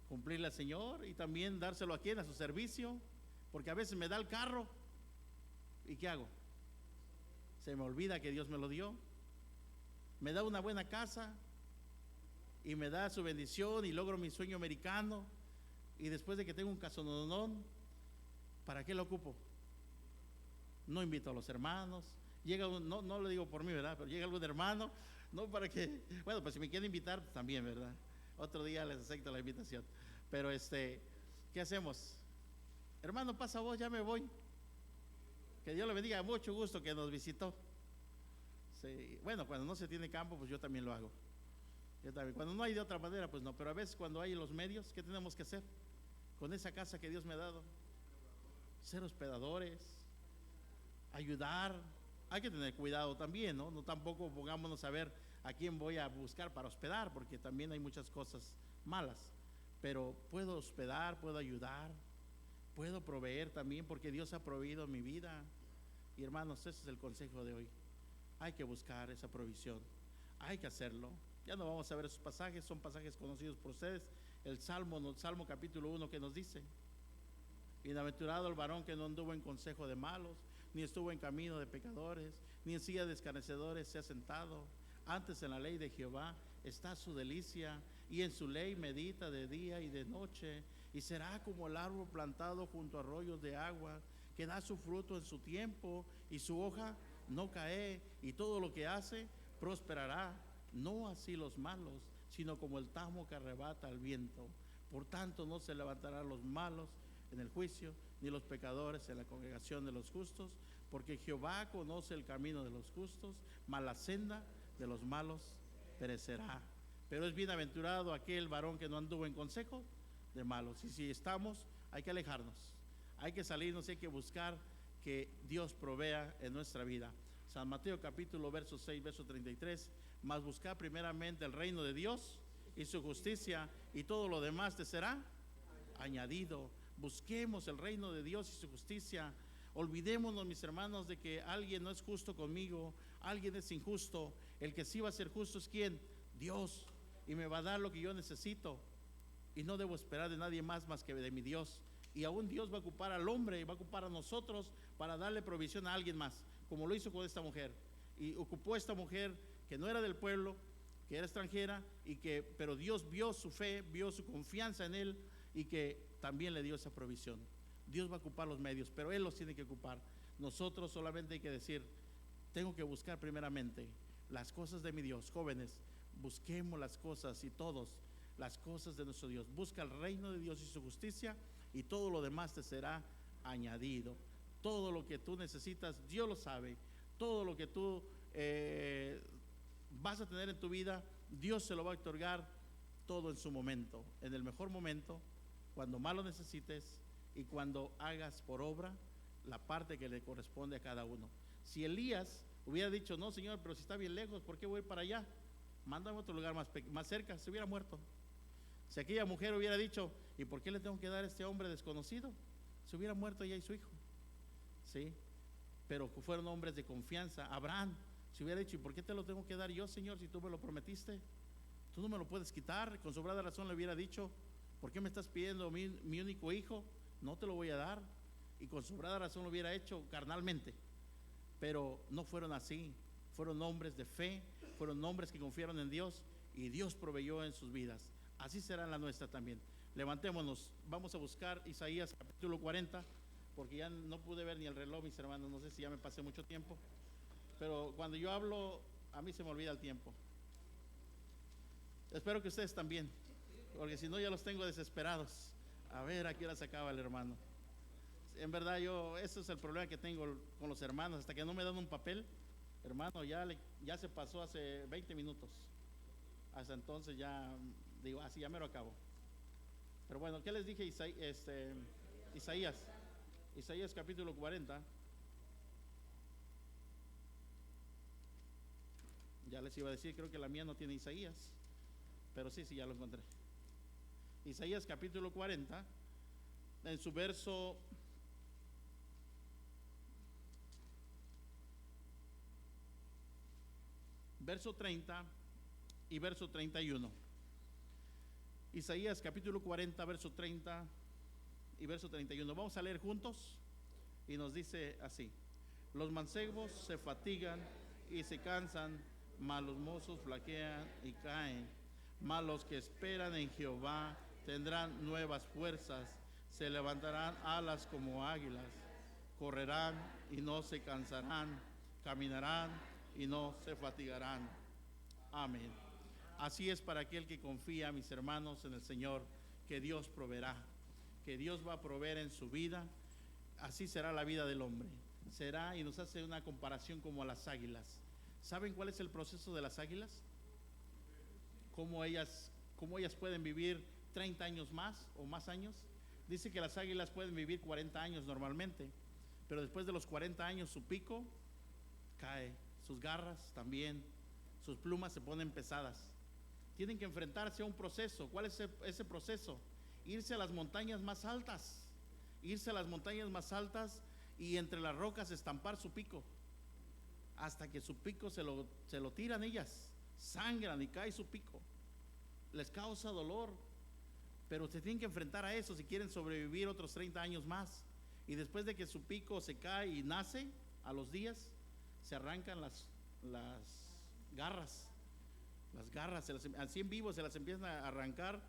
Cumplirle al Señor, y también dárselo a quien, a su servicio, porque a veces me da el carro ¿Y qué hago? Se me olvida que Dios me lo dio. Me da una buena casa y me da su bendición y logro mi sueño americano, y después de que tengo un casononón, ¿para qué lo ocupo? No invito a los hermanos. Llega no lo digo por mí, ¿verdad? Pero llega algún hermano, no para que, bueno, pues si me quieren invitar, pues también, ¿verdad? Otro día les acepto la invitación. Pero ¿qué hacemos? Hermano, pasa vos, ya me voy. Que Dios le bendiga, mucho gusto que nos visitó. Sí, bueno, cuando no se tiene campo, pues yo también lo hago. Yo también. Cuando no hay de otra manera, pues no. Pero a veces cuando hay los medios, ¿qué tenemos que hacer con esa casa que Dios me ha dado? Ser hospedadores, ayudar. Hay que tener cuidado también, ¿no? No tampoco pongámonos a ver a quién voy a buscar para hospedar, porque también hay muchas cosas malas. Pero puedo hospedar, puedo ayudar, puedo proveer también, porque Dios ha proveído mi vida. Y hermanos, ese es el consejo de hoy. Hay que buscar esa provisión, hay que hacerlo. Ya no vamos a ver esos pasajes, son pasajes conocidos por ustedes. El Salmo capítulo 1 que nos dice: bienaventurado el varón que no anduvo en consejo de malos, ni estuvo en camino de pecadores, ni en silla de escarnecedores se ha sentado. Antes en la ley de Jehová está su delicia, y en su ley medita de día y de noche. Y será como el árbol plantado junto a arroyos de agua, que da su fruto en su tiempo, y su hoja no cae, y todo lo que hace prosperará. No así los malos, sino como el tamo que arrebata el viento. Por tanto no se levantarán los malos en el juicio, ni los pecadores en la congregación de los justos, porque Jehová conoce el camino de los justos, mas la senda de los malos perecerá. Pero es bienaventurado aquel varón que no anduvo en consejo de malos. Y si estamos, hay que alejarnos, hay que salirnos, hay que buscar que Dios provea en nuestra vida. San Mateo capítulo verso 6, verso 33: mas buscad primeramente el reino de Dios y su justicia, y todo lo demás te será añadido. Busquemos el reino de Dios y su justicia. Olvidémonos, mis hermanos, de que alguien no es justo conmigo, alguien es injusto. El que sí va a ser justo es ¿quién? Dios, y me va a dar lo que yo necesito, y no debo esperar de nadie más que de mi Dios. Y aún Dios va a ocupar al hombre y va a ocupar a nosotros para darle provisión a alguien más, como lo hizo con esta mujer. Y ocupó a esta mujer que no era del pueblo, que era extranjera, pero Dios vio su fe, vio su confianza en él, y que también le dio esa provisión. Dios va a ocupar los medios, pero Él los tiene que ocupar. Nosotros solamente hay que decir: tengo que buscar primeramente las cosas de mi Dios. Jóvenes, busquemos las cosas, y todos, las cosas de nuestro Dios. Busca el reino de Dios y su justicia, y todo lo demás te será añadido. Todo lo que tú necesitas, Dios lo sabe. Todo lo que tú vas a tener en tu vida, Dios se lo va a otorgar todo en su momento, en el mejor momento, cuando más lo necesites, y cuando hagas por obra la parte que le corresponde a cada uno. Si Elías hubiera dicho: no, Señor, pero si está bien lejos, ¿por qué voy para allá? Mándame a otro lugar más cerca, se hubiera muerto. Si aquella mujer hubiera dicho: ¿y por qué le tengo que dar a este hombre desconocido? Se hubiera muerto ella y su hijo. ¿Sí? Pero fueron hombres de confianza. Abraham se hubiera dicho: ¿y por qué te lo tengo que dar yo, Señor, si tú me lo prometiste? Tú no me lo puedes quitar. Con sobrada razón le hubiera dicho: ¿por qué me estás pidiendo mi único hijo? No te lo voy a dar. Y con sobrada razón lo hubiera hecho carnalmente. Pero no fueron así. Fueron hombres de fe, fueron hombres que confiaron en Dios, y Dios proveyó en sus vidas. Así será en la nuestra también. Levantémonos, vamos a buscar Isaías capítulo 40, porque ya no pude ver ni el reloj, mis hermanos. No sé si ya me pasé mucho tiempo, pero cuando yo hablo, a mí se me olvida el tiempo. Espero que ustedes también, porque si no ya los tengo desesperados. A ver a qué hora se acaba el hermano. En verdad, ese es el problema que tengo con los hermanos. Hasta que no me dan un papel, hermano, ya se pasó hace 20 minutos. Hasta entonces ya digo: así ya me lo acabo. Pero bueno, ¿qué les dije? Isaías capítulo 40. Ya les iba a decir, creo que la mía no tiene Isaías, pero sí, ya lo encontré. Isaías capítulo 40, en su verso 30 y verso 31. Isaías capítulo 40, verso 30 y verso 31. Vamos a leer juntos, y nos dice así: Los mancebos se fatigan y se cansan, mas los mozos flaquean y caen. Mas los que esperan en Jehová tendrán nuevas fuerzas, se levantarán alas como águilas, correrán y no se cansarán, caminarán y no se fatigarán. Amén. Así es para aquel que confía, mis hermanos, en el Señor, que Dios proveerá, que Dios va a proveer en su vida. Así será la vida del hombre. Será, y nos hace una comparación como a las águilas. ¿Saben cuál es el proceso de las águilas? ¿Cómo ellas pueden vivir 30 años más o más años? Dice que las águilas pueden vivir 40 años normalmente, pero después de los 40 años su pico cae, sus garras también, sus plumas se ponen pesadas. Tienen que enfrentarse a un proceso. ¿Cuál es ese proceso? Irse a las montañas más altas, y entre las rocas estampar su pico, hasta que su pico se lo tiran ellas, sangran y cae su pico, les causa dolor, pero se tienen que enfrentar a eso si quieren sobrevivir otros 30 años más. Y después de que su pico se cae y nace, a los días se arrancan las garras, así en vivo se las empiezan a arrancar,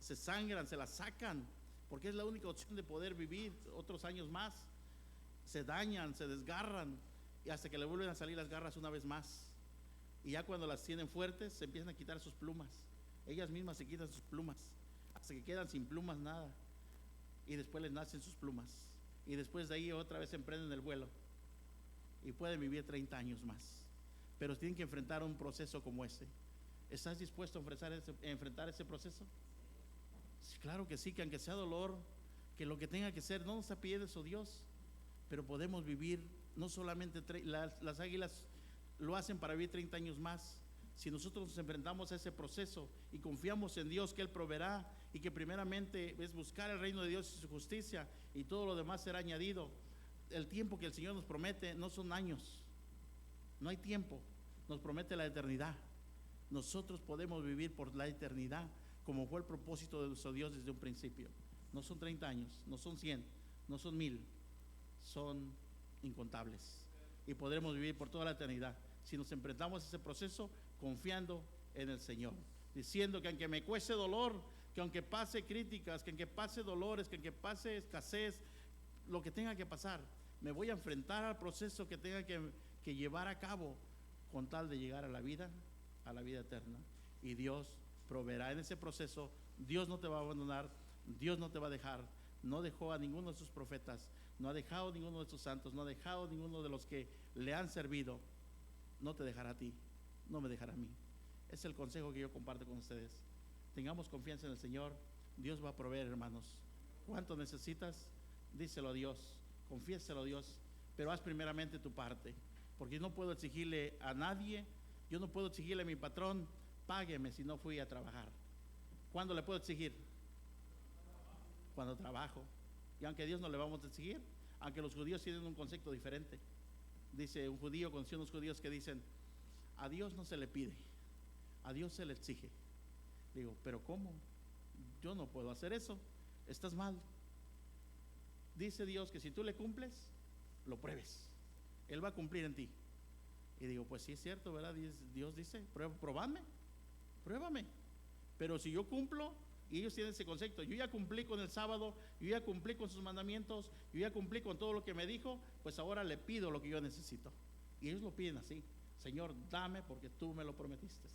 se sangran, se las sacan, porque es la única opción de poder vivir otros años más. Se dañan, se desgarran, y hasta que le vuelven a salir las garras una vez más. Y ya cuando las tienen fuertes, se empiezan a quitar sus plumas. Ellas mismas se quitan sus plumas, hasta que quedan sin plumas nada. Y después les nacen sus plumas. Y después de ahí otra vez emprenden el vuelo. Y pueden vivir 30 años más. Pero tienen que enfrentar un proceso como ese. ¿Estás dispuesto a enfrentar ese proceso? Sí, claro que sí, que aunque sea dolor, que lo que tenga que ser, no nos apide eso Dios. Pero podemos vivir, no solamente las águilas lo hacen para vivir 30 años más. Si nosotros nos enfrentamos a ese proceso y confiamos en Dios que Él proveerá, y que primeramente es buscar el reino de Dios y su justicia, y todo lo demás será añadido. El tiempo que el Señor nos promete no son años, no hay tiempo, nos promete la eternidad. Nosotros podemos vivir por la eternidad, como fue el propósito de nuestro Dios desde un principio. No son 30 años, no son 100, no son 1000, son incontables, y podremos vivir por toda la eternidad si nos enfrentamos a ese proceso confiando en el Señor, diciendo que aunque me cueste dolor, que aunque pase críticas, que aunque pase dolores, que aunque pase escasez, lo que tenga que pasar, me voy a enfrentar al proceso que tenga que llevar a cabo, con tal de llegar a la vida eterna. Y Dios proveerá en ese proceso. Dios no te va a abandonar, Dios no te va a dejar. No dejó a ninguno de sus profetas, no ha dejado a ninguno de sus santos, no ha dejado a ninguno de los que le han servido. No te dejará a ti, no me dejará a mí. Es el consejo que yo comparto con ustedes. Tengamos confianza en el Señor. Dios va a proveer, hermanos. ¿Cuánto necesitas? Díselo a Dios, confiéselo a Dios, pero haz primeramente tu parte, porque yo no puedo exigirle a nadie, yo no puedo exigirle a mi patrón, págueme si no fui a trabajar. ¿Cuándo le puedo exigir? Cuando trabajo. Y aunque a Dios no le vamos a exigir, aunque los judíos tienen un concepto diferente. Dice un judío, conocí unos judíos que dicen: a Dios no se le pide, a Dios se le exige. Digo, pero ¿cómo? Yo no puedo hacer eso, estás mal. Dice Dios que si tú le cumples, lo pruebes, Él va a cumplir en ti. Y digo, pues sí es cierto, ¿verdad? Dios dice, pruébame. Pero si yo cumplo, y ellos tienen ese concepto, yo ya cumplí con el sábado, yo ya cumplí con sus mandamientos, yo ya cumplí con todo lo que me dijo, pues ahora le pido lo que yo necesito. Y ellos lo piden así: Señor, dame porque tú me lo prometiste.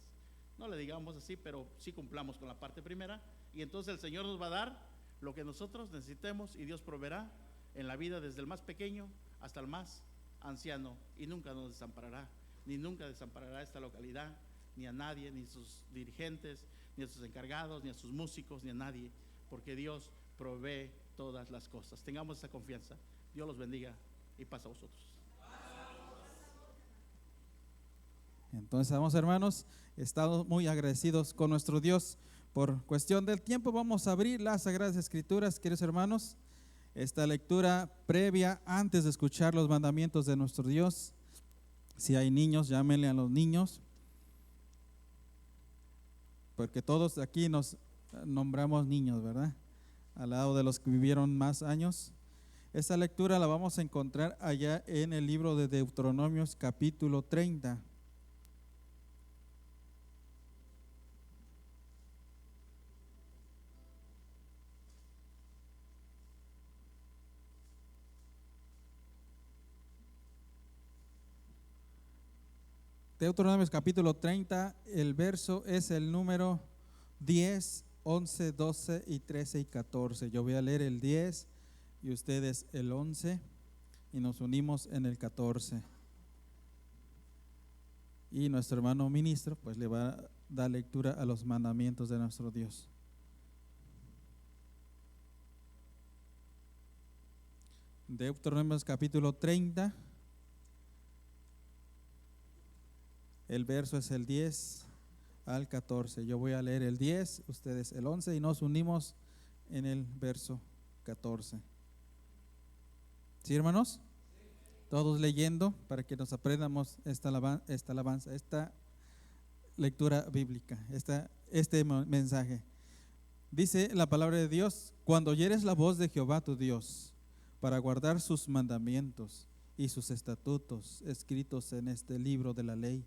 No le digamos así, pero sí cumplamos con la parte primera, y entonces el Señor nos va a dar lo que nosotros necesitemos, y Dios proveerá en la vida desde el más pequeño hasta el más anciano, y nunca nos desamparará, ni nunca desamparará esta localidad, ni a nadie, ni a sus dirigentes, ni a sus encargados, ni a sus músicos, ni a nadie, porque Dios provee todas las cosas. Tengamos esa confianza. Dios los bendiga y paz a vosotros. Entonces, vamos, hermanos, estamos muy agradecidos con nuestro Dios. Por cuestión del tiempo vamos a abrir las Sagradas Escrituras, queridos hermanos. Esta lectura previa antes de escuchar los mandamientos de nuestro Dios. Si hay niños, llámenle a los niños, porque todos aquí nos nombramos niños, ¿verdad? Al lado de los que vivieron más años. Esta lectura la vamos a encontrar allá en el libro de Deuteronomios capítulo 30. Deuteronomios capítulo 30, el verso es el número 10, 11, 12 y 13 y 14. Yo voy a leer el 10 y ustedes el 11 y nos unimos en el 14. Y nuestro hermano ministro pues le va a dar lectura a los mandamientos de nuestro Dios. Deuteronomios capítulo 30. El verso es el 10 al 14. Yo voy a leer el 10, ustedes el 11 y nos unimos en el verso 14. ¿Sí, hermanos? Todos leyendo para que nos aprendamos esta alabanza, esta lectura bíblica, este mensaje. Dice la palabra de Dios: cuando oyeres la voz de Jehová tu Dios, para guardar sus mandamientos y sus estatutos escritos en este libro de la ley,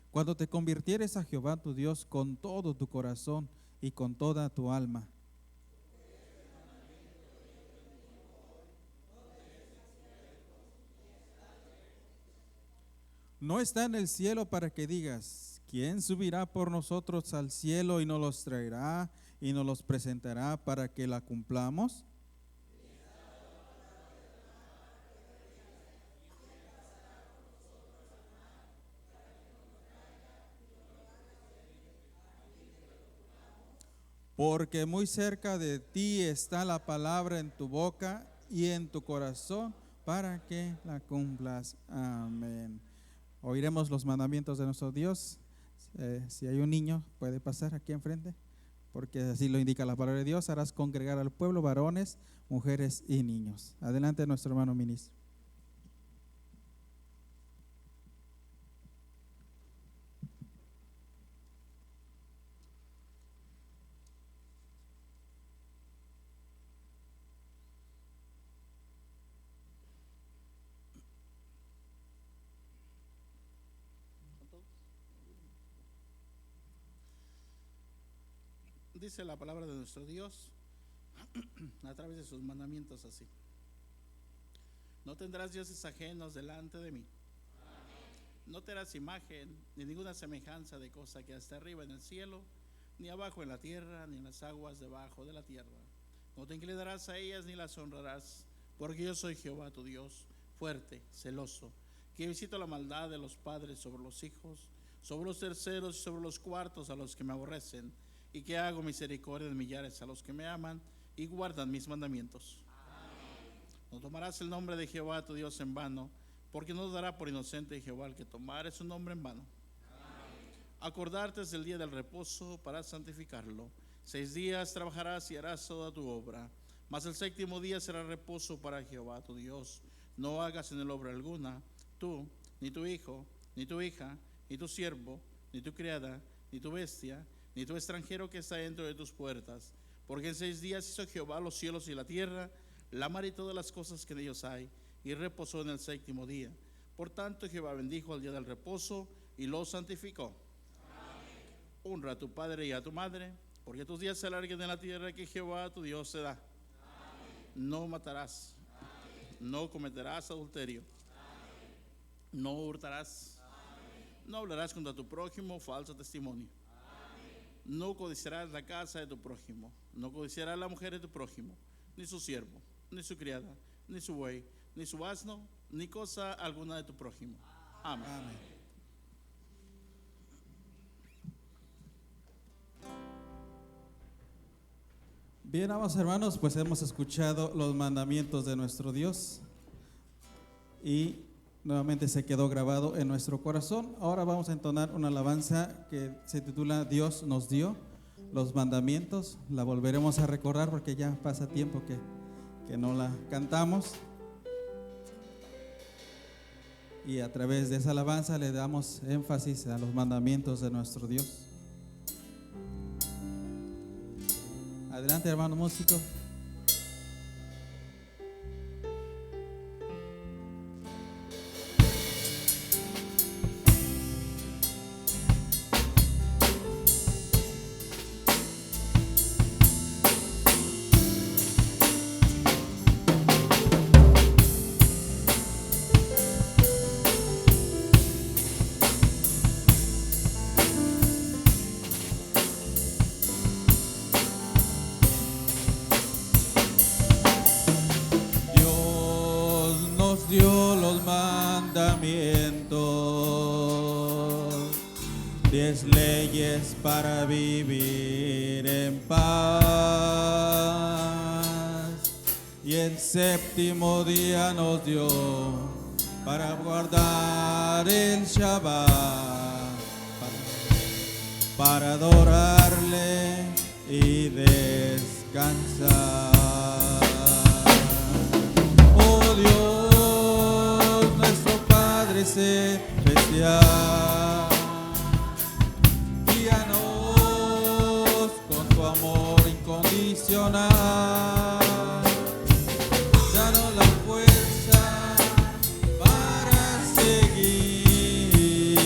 cuando te convirtieres a Jehová tu Dios con todo tu corazón y con toda tu alma. No está en el cielo para que digas: ¿quién subirá por nosotros al cielo y nos los traerá y nos los presentará para que la cumplamos? Porque muy cerca de ti está la palabra en tu boca y en tu corazón para que la cumplas. Amén. Oiremos los mandamientos de nuestro Dios. Si hay un niño, puede pasar aquí enfrente, porque así lo indica la palabra de Dios. Harás congregar al pueblo, varones, mujeres y niños. Adelante, nuestro hermano ministro. Dice la palabra de nuestro Dios a través de sus mandamientos así: no tendrás dioses ajenos delante de mí. No te harás imagen ni ninguna semejanza de cosa que esté arriba en el cielo, ni abajo en la tierra, ni en las aguas debajo de la tierra. No te inclinarás a ellas ni las honrarás, porque yo soy Jehová tu Dios, fuerte, celoso, que visito la maldad de los padres sobre los hijos, sobre los terceros y sobre los cuartos a los que me aborrecen, y que hago misericordia de millares a los que me aman y guardan mis mandamientos. Amén. No tomarás el nombre de Jehová tu Dios en vano, porque no dará por inocente Jehová el que tomare su nombre en vano. Amén. Acordarte es el día del reposo para santificarlo. 6 días trabajarás y harás toda tu obra, mas el 7º día será reposo para Jehová tu Dios. No hagas en él obra alguna, tú, ni tu hijo, ni tu hija, ni tu siervo, ni tu criada, ni tu bestia, ni tu extranjero que está dentro de tus puertas, porque en 6 días hizo Jehová los cielos y la tierra, la mar y todas las cosas que en ellos hay, y reposó en el 7º día. Por tanto Jehová bendijo el día del reposo y lo santificó. Amén. Honra a tu padre y a tu madre, porque tus días se alarguen en la tierra que Jehová tu Dios te da. Amén. No matarás. Amén. No cometerás adulterio. Amén. No hurtarás. Amén. No hablarás contra tu prójimo falso testimonio. No codiciarás la casa de tu prójimo, no codiciarás la mujer de tu prójimo, ni su siervo, ni su criada, ni su buey, ni su asno, ni cosa alguna de tu prójimo. Amén. Amén. Bien, amados hermanos, pues hemos escuchado los mandamientos de nuestro Dios y nuevamente se quedó grabado en nuestro corazón. Ahora vamos a entonar una alabanza que se titula Dios nos dio los mandamientos. La volveremos a recordar porque ya pasa tiempo que no la cantamos. Y a través de esa alabanza le damos énfasis a los mandamientos de nuestro Dios. Adelante, hermano músico. dio los mandamientos, 10 leyes para vivir en paz. Y el séptimo día nos dio para guardar el Shabbat, para adorarle y descansar. Oh Dios, nuestro Padre celestial, guíanos con tu amor incondicional. Danos la fuerza para seguir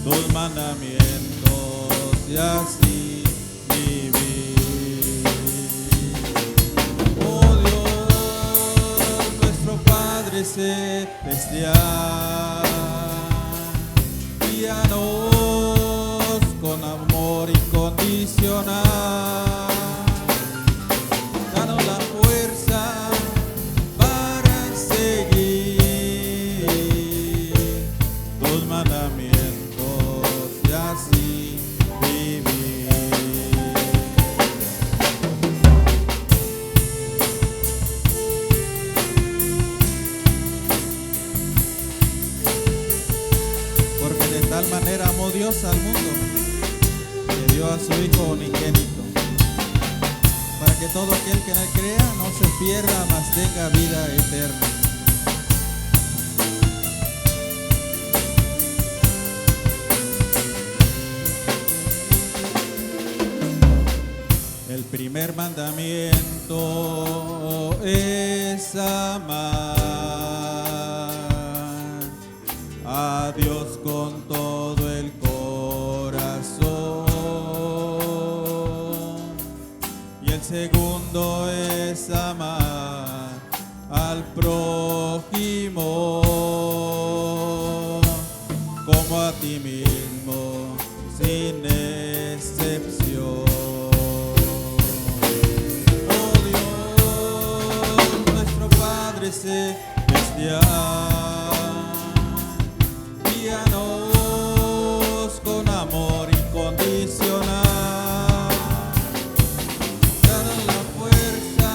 tus mandamientos y así vivir. Oh Dios, nuestro Padre celestial, guíanos con amor incondicional. Danos la fuerza para seguir tus mandamientos y así vivir. Porque de tal manera amó Dios al mundo, que dio a su Hijo unigénito, para que todo aquel que en él crea no se pierda, mas tenga vida eterna. El primer mandamiento es amar a Dios con todo el corazón. Y el segundo es amar al prójimo como a ti mismo, sin excepción. Oh Dios, nuestro Padre celestial, guíanos con amor incondicional. Danos la fuerza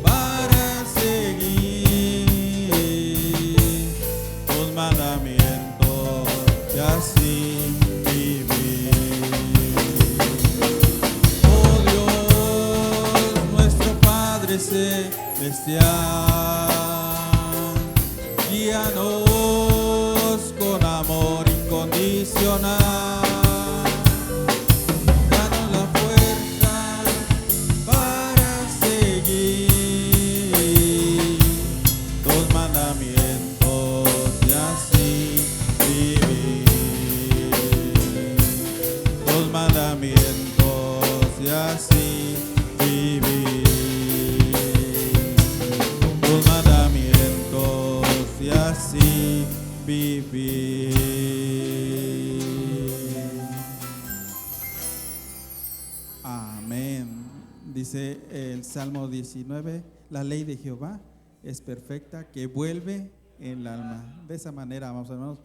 para seguir tus mandamientos y así vivir. Oh Dios, nuestro Padre celestial, guíanos con amor incondicional. Danos la fuerza para seguir tus mandamientos y así vivir. Tus mandamientos y así vivir. Tus mandamientos y así vivir. Amén. Dice el Salmo 19, la ley de Jehová es perfecta, que vuelve el alma. De esa manera, vamos hermanos,